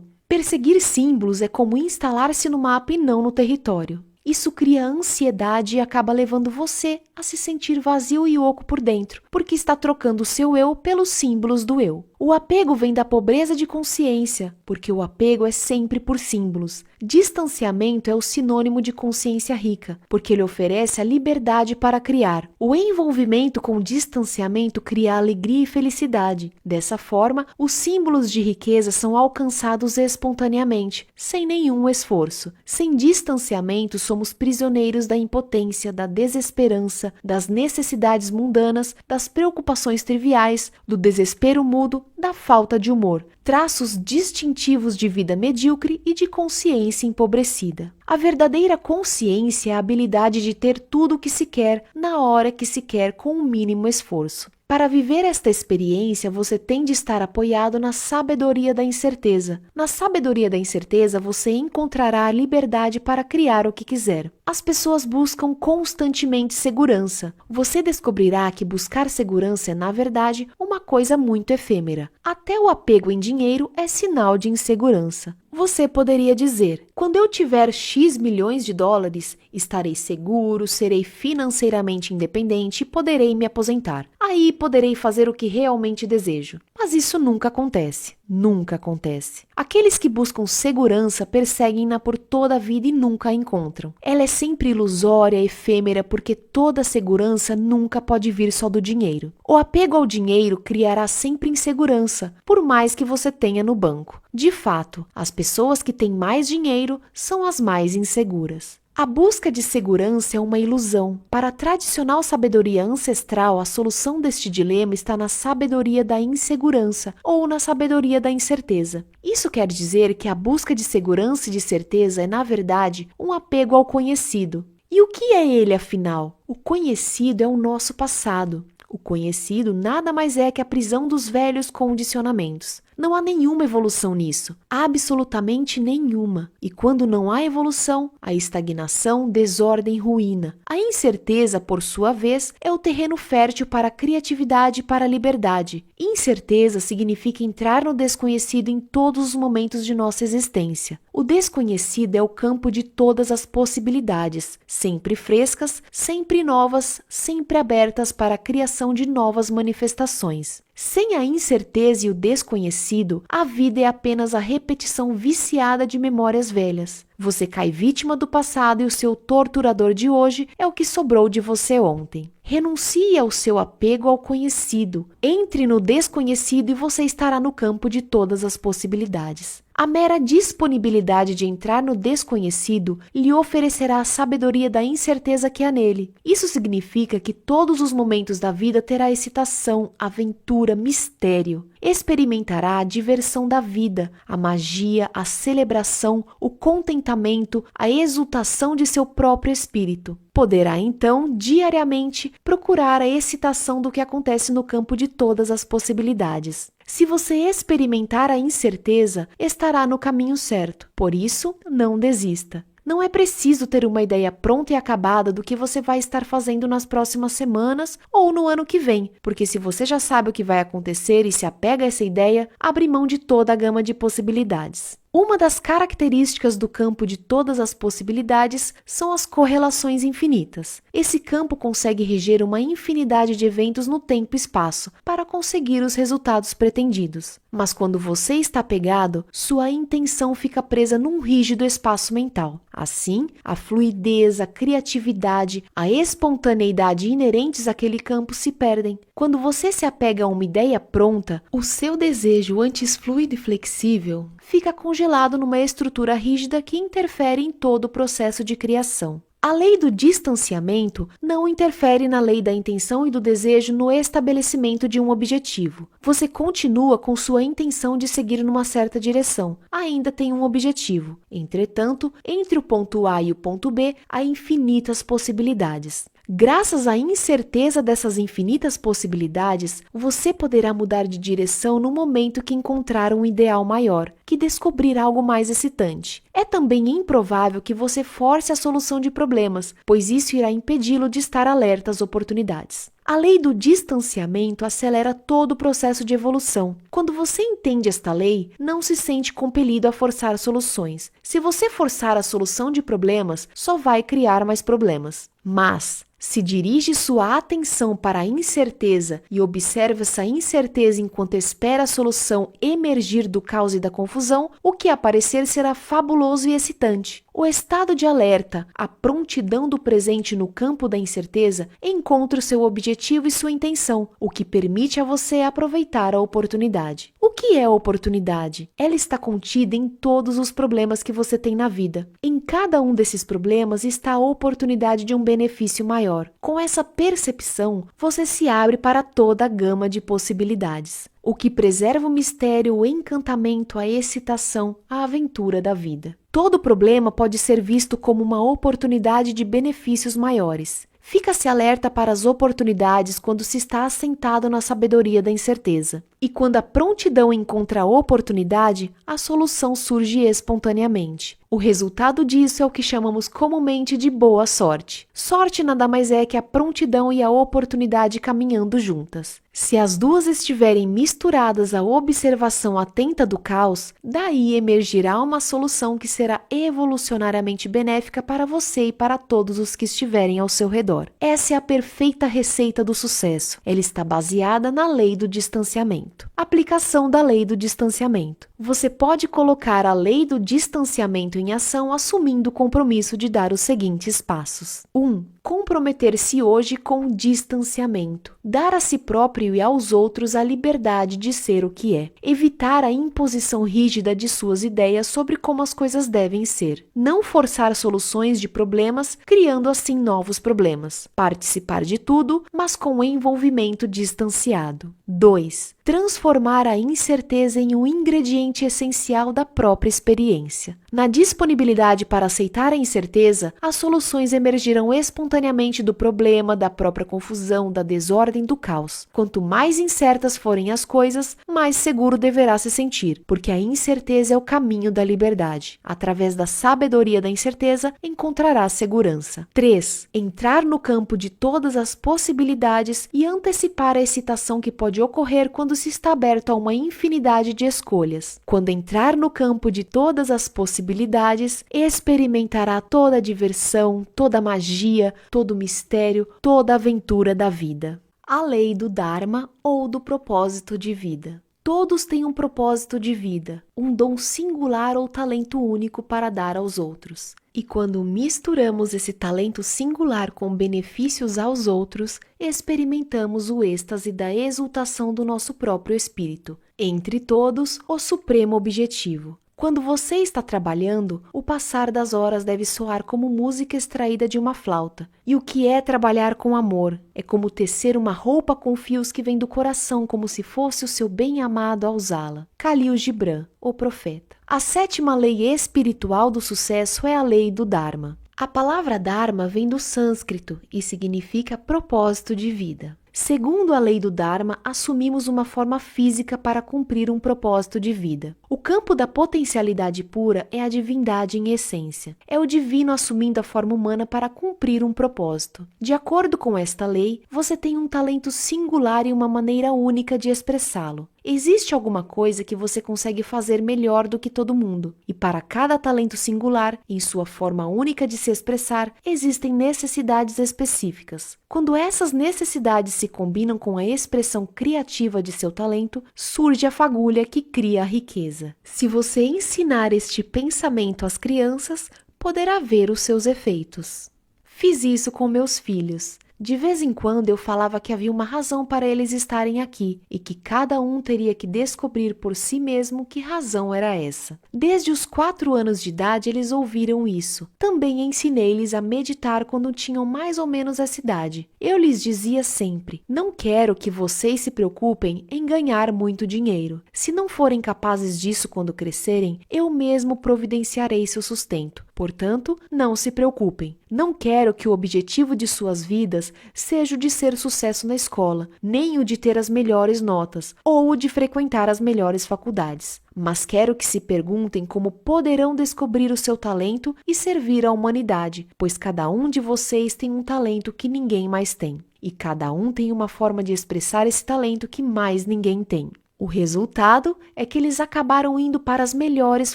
Perseguir símbolos é como instalar-se no mapa e não no território. Isso cria ansiedade e acaba levando você a se sentir vazio e oco por dentro, porque está trocando o seu eu pelos símbolos do eu. O apego vem da pobreza de consciência, porque o apego é sempre por símbolos. Distanciamento é o sinônimo de consciência rica, porque ele oferece a liberdade para criar. O envolvimento com distanciamento cria alegria e felicidade. Dessa forma, os símbolos de riqueza são alcançados espontaneamente, sem nenhum esforço. Sem distanciamento, somos prisioneiros da impotência, da desesperança, das necessidades mundanas, das preocupações triviais, do desespero mudo, da falta de humor, traços distintivos de vida medíocre e de consciência empobrecida. A verdadeira consciência é a habilidade de ter tudo o que se quer, na hora que se quer, com o mínimo esforço. Para viver esta experiência, você tem de estar apoiado na sabedoria da incerteza. Na sabedoria da incerteza, você encontrará a liberdade para criar o que quiser. As pessoas buscam constantemente segurança. Você descobrirá que buscar segurança é, na verdade, uma coisa muito efêmera. Até o apego em dinheiro é sinal de insegurança. Você poderia dizer: quando eu tiver X milhões de dólares, estarei seguro, serei financeiramente independente e poderei me aposentar. Aí poderei fazer o que realmente desejo. Mas isso nunca acontece. Nunca acontece. Aqueles que buscam segurança perseguem-na por toda a vida e nunca a encontram. Ela é sempre ilusória, efêmera, porque toda segurança nunca pode vir só do dinheiro. O apego ao dinheiro criará sempre insegurança, por mais que você tenha no banco. De fato, as pessoas que têm mais dinheiro são as mais inseguras. A busca de segurança é uma ilusão. Para a tradicional sabedoria ancestral, a solução deste dilema está na sabedoria da insegurança ou na sabedoria da incerteza. Isso quer dizer que a busca de segurança e de certeza é, na verdade, um apego ao conhecido. E o que é ele, afinal? O conhecido é o nosso passado. O conhecido nada mais é que a prisão dos velhos condicionamentos. Não há nenhuma evolução nisso, absolutamente nenhuma. E quando não há evolução, há estagnação, desordem e ruína. A incerteza, por sua vez, é o terreno fértil para a criatividade e para a liberdade. Incerteza significa entrar no desconhecido em todos os momentos de nossa existência. O desconhecido é o campo de todas as possibilidades, sempre frescas, sempre novas, sempre abertas para a criação de novas manifestações. Sem a incerteza e o desconhecido, a vida é apenas a repetição viciada de memórias velhas. Você cai vítima do passado e o seu torturador de hoje é o que sobrou de você ontem. Renuncie ao seu apego ao conhecido. Entre no desconhecido e você estará no campo de todas as possibilidades. A mera disponibilidade de entrar no desconhecido lhe oferecerá a sabedoria da incerteza que há nele. Isso significa que todos os momentos da vida terá excitação, aventura, mistério. Experimentará a diversão da vida, a magia, a celebração, o contentamento, a exultação de seu próprio espírito. Poderá, então, diariamente, procurar a excitação do que acontece no campo de todas as possibilidades. Se você experimentar a incerteza, estará no caminho certo. Por isso, não desista. Não é preciso ter uma ideia pronta e acabada do que você vai estar fazendo nas próximas semanas ou no ano que vem, porque se você já sabe o que vai acontecer e se apega a essa ideia, abre mão de toda a gama de possibilidades. Uma das características do campo de todas as possibilidades são as correlações infinitas. Esse campo consegue reger uma infinidade de eventos no tempo e espaço para conseguir os resultados pretendidos. Mas quando você está pegado, sua intenção fica presa num rígido espaço mental. Assim, a fluidez, a criatividade, a espontaneidade inerentes àquele campo se perdem. Quando você se apega a uma ideia pronta, o seu desejo antes fluido e flexível fica congelado numa estrutura rígida que interfere em todo o processo de criação. A lei do distanciamento não interfere na lei da intenção e do desejo no estabelecimento de um objetivo. Você continua com sua intenção de seguir numa certa direção, ainda tem um objetivo. Entretanto, entre o ponto A e o ponto B, há infinitas possibilidades. Graças à incerteza dessas infinitas possibilidades, você poderá mudar de direção no momento que encontrar um ideal maior, que descobrir algo mais excitante. É também improvável que você force a solução de problemas, pois isso irá impedi-lo de estar alerta às oportunidades. A lei do distanciamento acelera todo o processo de evolução. Quando você entende esta lei, não se sente compelido a forçar soluções. Se você forçar a solução de problemas, só vai criar mais problemas. Mas, se dirige sua atenção para a incerteza e observa essa incerteza enquanto espera a solução emergir do caos e da confusão, o que aparecer será fabuloso e excitante. O estado de alerta, a prontidão do presente no campo da incerteza, encontra o seu objetivo e sua intenção, o que permite a você aproveitar a oportunidade. O que é a oportunidade? Ela está contida em todos os problemas que você tem na vida. Em cada um desses problemas está a oportunidade de um benefício maior. Com essa percepção, você se abre para toda a gama de possibilidades, o que preserva o mistério, o encantamento, a excitação, a aventura da vida. Todo problema pode ser visto como uma oportunidade de benefícios maiores. Fica-se alerta para as oportunidades quando se está assentado na sabedoria da incerteza. E quando a prontidão encontra a oportunidade, a solução surge espontaneamente. O resultado disso é o que chamamos comumente de boa sorte. Sorte nada mais é que a prontidão e a oportunidade caminhando juntas. Se as duas estiverem misturadas à observação atenta do caos, daí emergirá uma solução que será evolucionariamente benéfica para você e para todos os que estiverem ao seu redor. Essa é a perfeita receita do sucesso. Ela está baseada na lei do distanciamento. Aplicação da lei do distanciamento. Você pode colocar a lei do distanciamento em ação assumindo o compromisso de dar os seguintes passos. 1. Comprometer-se hoje com o distanciamento. Dar a si próprio e aos outros a liberdade de ser o que é. Evitar a imposição rígida de suas ideias sobre como as coisas devem ser. Não forçar soluções de problemas, criando assim novos problemas. Participar de tudo, mas com envolvimento distanciado. 2. Transformar a incerteza em um ingrediente essencial da própria experiência. Na disponibilidade para aceitar a incerteza, as soluções emergirão espontaneamente do problema, da própria confusão, da desordem, do caos. Quanto mais incertas forem as coisas, mais seguro deverá se sentir, porque a incerteza é o caminho da liberdade. Através da sabedoria da incerteza, encontrará segurança. 3. Entrar no campo de todas as possibilidades e antecipar a excitação que pode ocorrer quando se está aberto a uma infinidade de escolhas. Quando entrar no campo de todas as possibilidades, experimentará toda a diversão, toda a magia, todo o mistério, toda a aventura da vida. A lei do Dharma ou do propósito de vida. Todos têm um propósito de vida, um dom singular ou talento único para dar aos outros. E quando misturamos esse talento singular com benefícios aos outros, experimentamos o êxtase da exultação do nosso próprio espírito. Entre todos, o supremo objetivo. Quando você está trabalhando, o passar das horas deve soar como música extraída de uma flauta. E o que é trabalhar com amor? É como tecer uma roupa com fios que vem do coração, como se fosse o seu bem-amado a usá-la. Khalil Gibran, o profeta. A 7ª lei espiritual do sucesso é a lei do Dharma. A palavra Dharma vem do sânscrito e significa propósito de vida. Segundo a lei do Dharma, assumimos uma forma física para cumprir um propósito de vida. O campo da potencialidade pura é a divindade em essência. É o divino assumindo a forma humana para cumprir um propósito. De acordo com esta lei, você tem um talento singular e uma maneira única de expressá-lo. Existe alguma coisa que você consegue fazer melhor do que todo mundo, e para cada talento singular, em sua forma única de se expressar, existem necessidades específicas. Quando essas necessidades se combinam com a expressão criativa de seu talento, surge a fagulha que cria a riqueza. Se você ensinar este pensamento às crianças, poderá ver os seus efeitos. Fiz isso com meus filhos. De vez em quando eu falava que havia uma razão para eles estarem aqui e que cada um teria que descobrir por si mesmo que razão era essa. Desde os 4 anos de idade eles ouviram isso. Também ensinei-lhes a meditar quando tinham mais ou menos essa idade. Eu lhes dizia sempre: não quero que vocês se preocupem em ganhar muito dinheiro. Se não forem capazes disso quando crescerem, eu mesmo providenciarei seu sustento. Portanto, não se preocupem. Não quero que o objetivo de suas vidas seja o de ser sucesso na escola, nem o de ter as melhores notas, ou o de frequentar as melhores faculdades. Mas quero que se perguntem como poderão descobrir o seu talento e servir à humanidade, pois cada um de vocês tem um talento que ninguém mais tem. E cada um tem uma forma de expressar esse talento que mais ninguém tem. O resultado é que eles acabaram indo para as melhores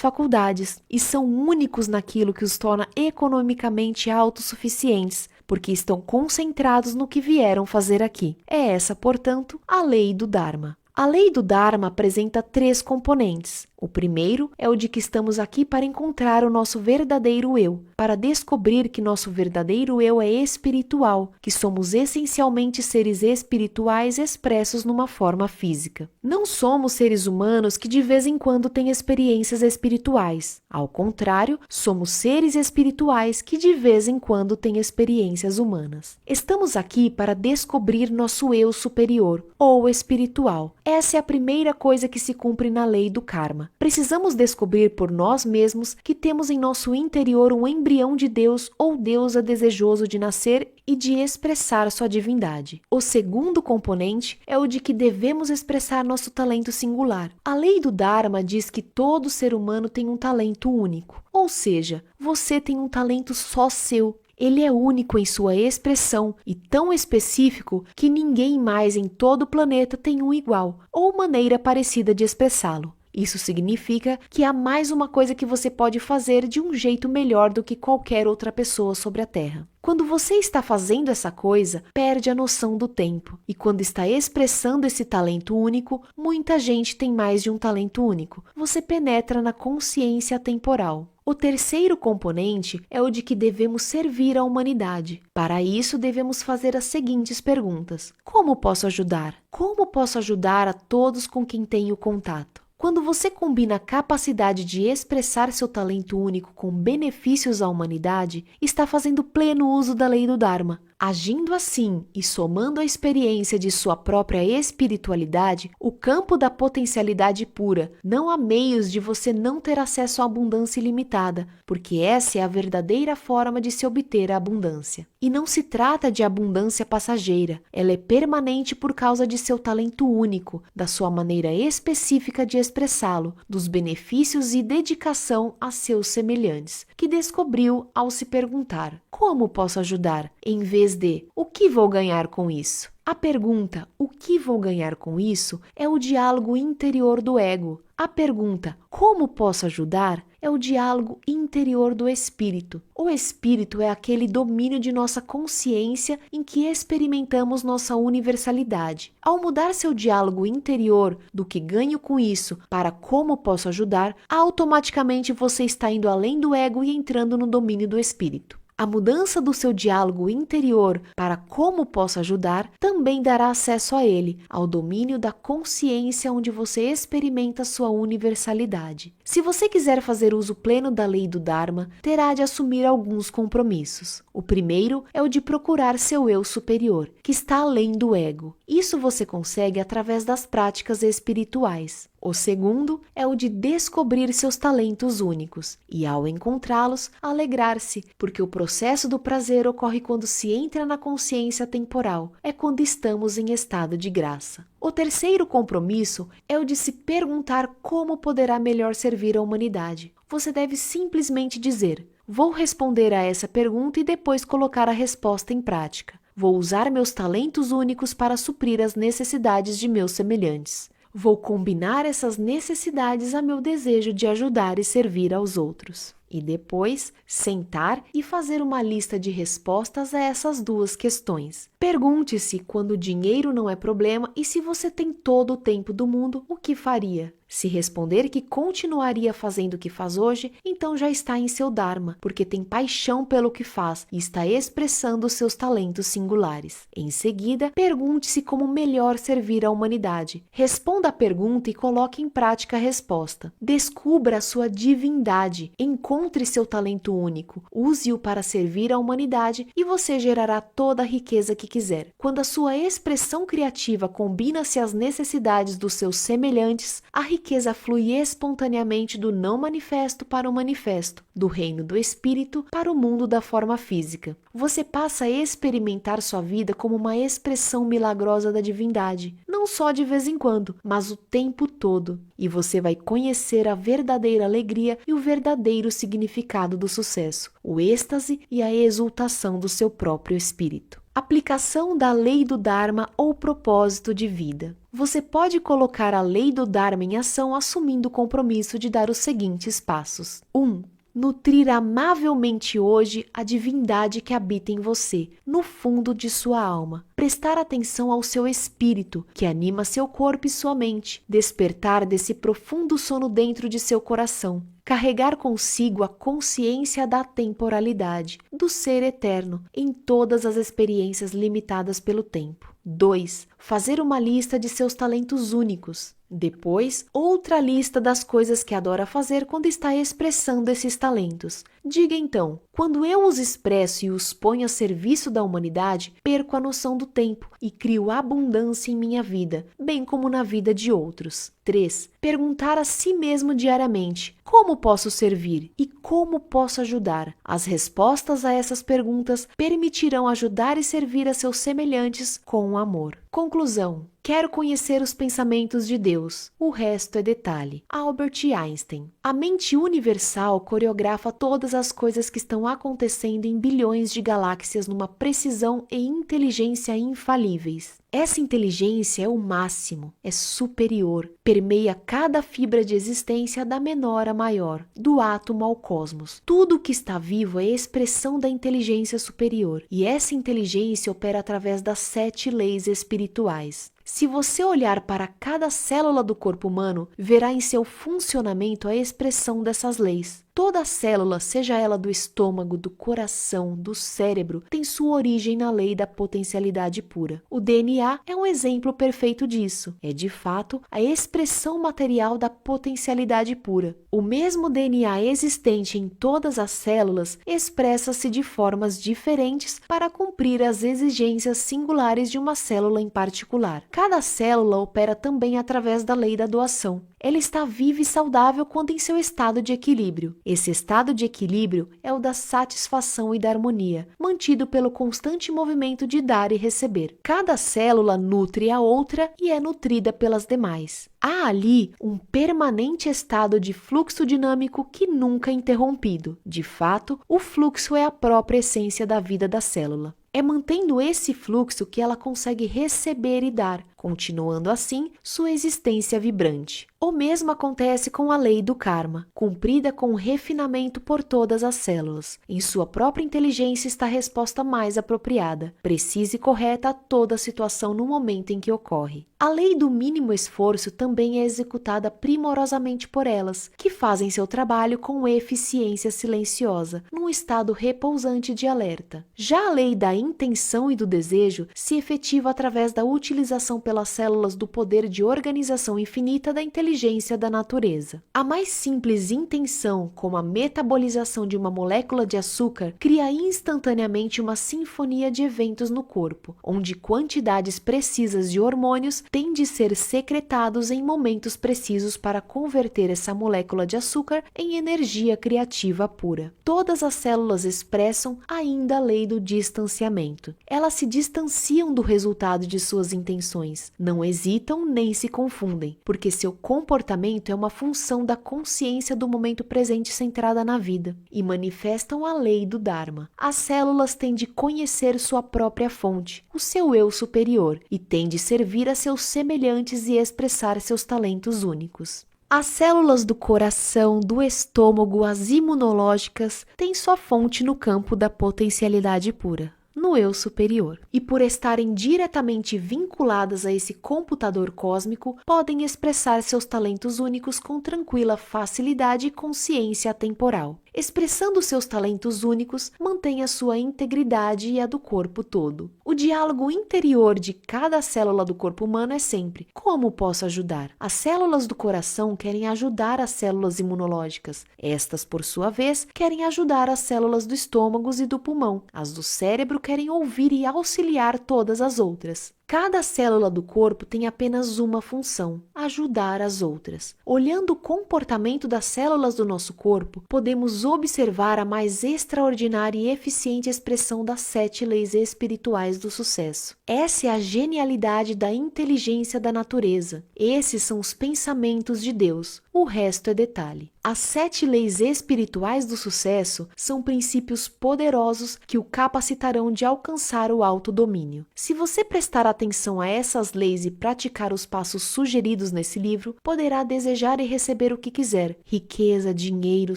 faculdades e são únicos naquilo que os torna economicamente autossuficientes, porque estão concentrados no que vieram fazer aqui. É essa, portanto, a lei do Dharma. A lei do Dharma apresenta 3 componentes. O primeiro é o de que estamos aqui para encontrar o nosso verdadeiro eu, para descobrir que nosso verdadeiro eu é espiritual, que somos essencialmente seres espirituais expressos numa forma física. Não somos seres humanos que de vez em quando têm experiências espirituais. Ao contrário, somos seres espirituais que de vez em quando têm experiências humanas. Estamos aqui para descobrir nosso eu superior, ou espiritual. Essa é a primeira coisa que se cumpre na lei do karma. Precisamos descobrir por nós mesmos que temos em nosso interior um embrião de Deus ou deusa desejoso de nascer e de expressar sua divindade. O segundo componente é o de que devemos expressar nosso talento singular. A lei do Dharma diz que todo ser humano tem um talento único, ou seja, você tem um talento só seu. Ele é único em sua expressão e tão específico que ninguém mais em todo o planeta tem um igual ou maneira parecida de expressá-lo. Isso significa que há mais uma coisa que você pode fazer de um jeito melhor do que qualquer outra pessoa sobre a Terra. Quando você está fazendo essa coisa, perde a noção do tempo. E quando está expressando esse talento único, muita gente tem mais de um talento único. Você penetra na consciência temporal. O terceiro componente é o de que devemos servir à humanidade. Para isso, devemos fazer as seguintes perguntas: como posso ajudar? Como posso ajudar a todos com quem tenho contato? Quando você combina a capacidade de expressar seu talento único com benefícios à humanidade, está fazendo pleno uso da lei do Dharma. Agindo assim e somando a experiência de sua própria espiritualidade, o campo da potencialidade pura, não há meios de você não ter acesso à abundância ilimitada, porque essa é a verdadeira forma de se obter a abundância. E não se trata de abundância passageira, ela é permanente por causa de seu talento único, da sua maneira específica de expressá-lo, dos benefícios e dedicação a seus semelhantes, que descobriu ao se perguntar: como posso ajudar? Em vez de o que vou ganhar com isso? A pergunta, o que vou ganhar com isso, é o diálogo interior do ego. A pergunta, como posso ajudar, é o diálogo interior do espírito. O espírito é aquele domínio de nossa consciência em que experimentamos nossa universalidade. Ao mudar seu diálogo interior do que ganho com isso para como posso ajudar, automaticamente você está indo além do ego e entrando no domínio do espírito. A mudança do seu diálogo interior para como posso ajudar também dará acesso a ele, ao domínio da consciência onde você experimenta sua universalidade. Se você quiser fazer uso pleno da lei do Dharma, terá de assumir alguns compromissos. O primeiro é o de procurar seu eu superior, que está além do ego. Isso você consegue através das práticas espirituais. O segundo é o de descobrir seus talentos únicos e, ao encontrá-los, alegrar-se, porque o processo do prazer ocorre quando se entra na consciência temporal, é quando estamos em estado de graça. O terceiro compromisso é o de se perguntar como poderá melhor servir a humanidade. Você deve simplesmente dizer: vou responder a essa pergunta e depois colocar a resposta em prática. Vou usar meus talentos únicos para suprir as necessidades de meus semelhantes. Vou combinar essas necessidades a meu desejo de ajudar e servir aos outros. E depois, sentar e fazer uma lista de respostas a essas duas questões. Pergunte-se quando o dinheiro não é problema e se você tem todo o tempo do mundo, o que faria? Se responder que continuaria fazendo o que faz hoje, então já está em seu Dharma, porque tem paixão pelo que faz e está expressando os seus talentos singulares. Em seguida, pergunte-se como melhor servir a humanidade. Responda a pergunta e coloque em prática a resposta. Descubra a sua divindade, encontre seu talento único, use-o para servir a humanidade e você gerará toda a riqueza que quiser. Quando a sua expressão criativa combina-se às necessidades dos seus semelhantes, a riqueza flui espontaneamente do não manifesto para o manifesto, do reino do espírito para o mundo da forma física. Você passa a experimentar sua vida como uma expressão milagrosa da divindade, não só de vez em quando, mas o tempo todo. E você vai conhecer a verdadeira alegria e o verdadeiro significado do sucesso, o êxtase e a exultação do seu próprio espírito. Aplicação da lei do Dharma ou propósito de vida. Você pode colocar a lei do Dharma em ação assumindo o compromisso de dar os seguintes passos. 1. Nutrir amavelmente hoje a divindade que habita em você, no fundo de sua alma. Prestar atenção ao seu espírito, que anima seu corpo e sua mente. Despertar desse profundo sono dentro de seu coração. Carregar consigo a consciência da temporalidade, do ser eterno, em todas as experiências limitadas pelo tempo. 2. Fazer uma lista de seus talentos únicos. Depois, outra lista das coisas que adora fazer quando está expressando esses talentos. Diga então: quando eu os expresso e os ponho a serviço da humanidade, perco a noção do tempo e crio abundância em minha vida, bem como na vida de outros. 3. Perguntar a si mesmo diariamente: como posso servir e como posso ajudar? As respostas a essas perguntas permitirão ajudar e servir a seus semelhantes com amor. Conclusão: quero conhecer os pensamentos de Deus, o resto é detalhe. Albert Einstein. A mente universal coreografa todas as coisas que estão acontecendo em bilhões de galáxias numa precisão e inteligência infalíveis. Essa inteligência é o máximo, é superior, permeia cada fibra de existência da menor a maior, do átomo ao cosmos. Tudo o que está vivo é expressão da inteligência superior, e essa inteligência opera através das 7 leis espirituais. Se você olhar para cada célula do corpo humano, verá em seu funcionamento a expressão dessas leis. Toda célula, seja ela do estômago, do coração, do cérebro, tem sua origem na lei da potencialidade pura. O DNA é um exemplo perfeito disso. É, de fato, a expressão material da potencialidade pura. O mesmo DNA existente em todas as células expressa-se de formas diferentes para cumprir as exigências singulares de uma célula em particular. Cada célula opera também através da lei da doação. Ela está viva e saudável quando em seu estado de equilíbrio. Esse estado de equilíbrio é o da satisfação e da harmonia, mantido pelo constante movimento de dar e receber. Cada célula nutre a outra e é nutrida pelas demais. Há ali um permanente estado de fluxo dinâmico que nunca é interrompido. De fato, o fluxo é a própria essência da vida da célula. É mantendo esse fluxo que ela consegue receber e dar, continuando assim sua existência vibrante. O mesmo acontece com a lei do karma, cumprida com refinamento por todas as células. Em sua própria inteligência está a resposta mais apropriada, precisa e correta a toda a situação no momento em que ocorre. A lei do mínimo esforço também é executada primorosamente por elas, que fazem seu trabalho com eficiência silenciosa, num estado repousante de alerta. Já a lei da intenção e do desejo se efetiva através da utilização pelas células do poder de organização infinita da inteligência inteligência da natureza. A mais simples intenção, como a metabolização de uma molécula de açúcar, cria instantaneamente uma sinfonia de eventos no corpo, onde quantidades precisas de hormônios têm de ser secretados em momentos precisos para converter essa molécula de açúcar em energia criativa pura. Todas as células expressam ainda a lei do distanciamento. Elas se distanciam do resultado de suas intenções, não hesitam nem se confundem, porque seu comportamento é uma função da consciência do momento presente centrada na vida, e manifestam a lei do Dharma. As células têm de conhecer sua própria fonte, o seu eu superior, e têm de servir a seus semelhantes e expressar seus talentos únicos. As células do coração, do estômago, as imunológicas, têm sua fonte no campo da potencialidade pura, no eu superior. E por estarem diretamente vinculadas a esse computador cósmico, podem expressar seus talentos únicos com tranquila facilidade e consciência atemporal. Expressando seus talentos únicos, mantém a sua integridade e a do corpo todo. O diálogo interior de cada célula do corpo humano é sempre: como posso ajudar? As células do coração querem ajudar as células imunológicas. Estas, por sua vez, querem ajudar as células do estômago e do pulmão. As do cérebro querem ouvir e auxiliar todas as outras. Cada célula do corpo tem apenas uma função: ajudar as outras. Olhando o comportamento das células do nosso corpo, podemos observar a mais extraordinária e eficiente expressão das 7 leis espirituais do sucesso. Essa é a genialidade da inteligência da natureza. Esses são os pensamentos de Deus. O resto é detalhe. As 7 leis espirituais do sucesso são princípios poderosos que o capacitarão de alcançar o autodomínio. Se você prestar atenção a essas leis e praticar os passos sugeridos nesse livro, poderá desejar e receber o que quiser: riqueza, dinheiro,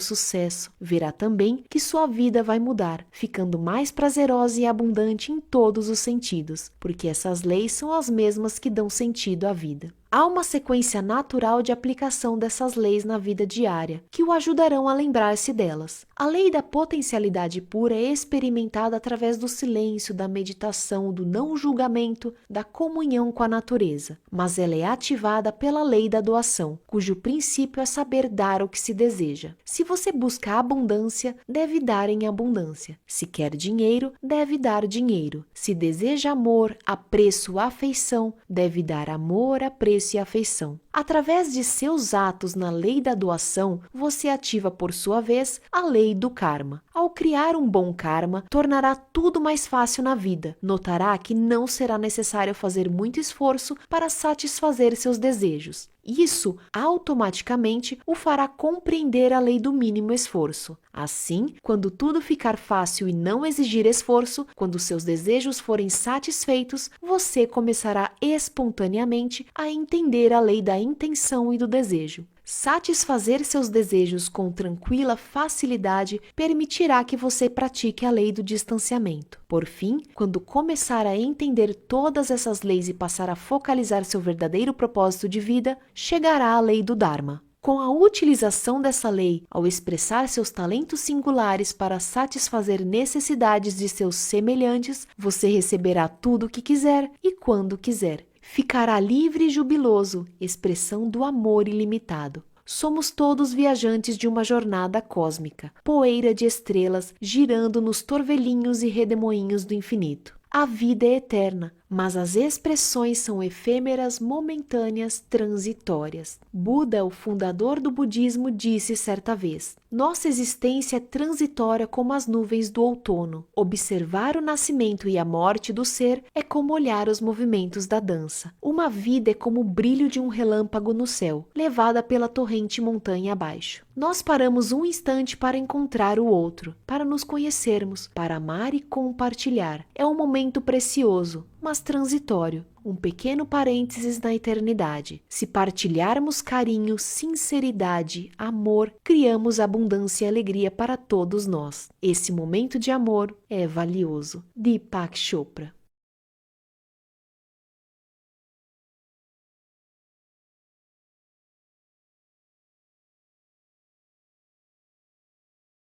sucesso. Verá também que sua vida vai mudar, ficando mais prazerosa e abundante em todos os sentidos, porque essas leis são as mesmas que dão sentido à vida. Há uma sequência natural de aplicação dessas leis na vida diária, que o ajudarão a lembrar-se delas. A lei da potencialidade pura é experimentada através do silêncio, da meditação, do não julgamento, da comunhão com a natureza, mas ela é ativada pela lei da doação, cujo princípio é saber dar o que se deseja. Se você busca abundância, deve dar em abundância. Se quer dinheiro, deve dar dinheiro. Se deseja amor, apreço, afeição, deve dar amor, apreço e afeição. Através de seus atos na lei da doação, você ativa, por sua vez, a lei do karma. Ao criar um bom karma, tornará tudo mais fácil na vida. Notará que não será necessário fazer muito esforço para satisfazer seus desejos. Isso automaticamente o fará compreender a lei do mínimo esforço. Assim, quando tudo ficar fácil e não exigir esforço, quando seus desejos forem satisfeitos, você começará espontaneamente a entender a lei da intenção e do desejo. Satisfazer seus desejos com tranquila facilidade permitirá que você pratique a lei do distanciamento. Por fim, quando começar a entender todas essas leis e passar a focalizar seu verdadeiro propósito de vida, chegará a lei do Dharma. Com a utilização dessa lei, ao expressar seus talentos singulares para satisfazer necessidades de seus semelhantes, você receberá tudo o que quiser e quando quiser. Ficará livre e jubiloso, expressão do amor ilimitado. Somos todos viajantes de uma jornada cósmica, poeira de estrelas girando nos torvelinhos e redemoinhos do infinito. A vida é eterna, mas as expressões são efêmeras, momentâneas, transitórias. Buda, o fundador do budismo, disse certa vez: nossa existência é transitória como as nuvens do outono. Observar o nascimento e a morte do ser é como olhar os movimentos da dança. Uma vida é como o brilho de um relâmpago no céu, levada pela torrente montanha abaixo. Nós paramos um instante para encontrar o outro, para nos conhecermos, para amar e compartilhar. É um momento precioso, mas transitório, um pequeno parênteses na eternidade. Se partilharmos carinho, sinceridade, amor, criamos abundância e alegria para todos nós. Esse momento de amor é valioso. Deepak Chopra.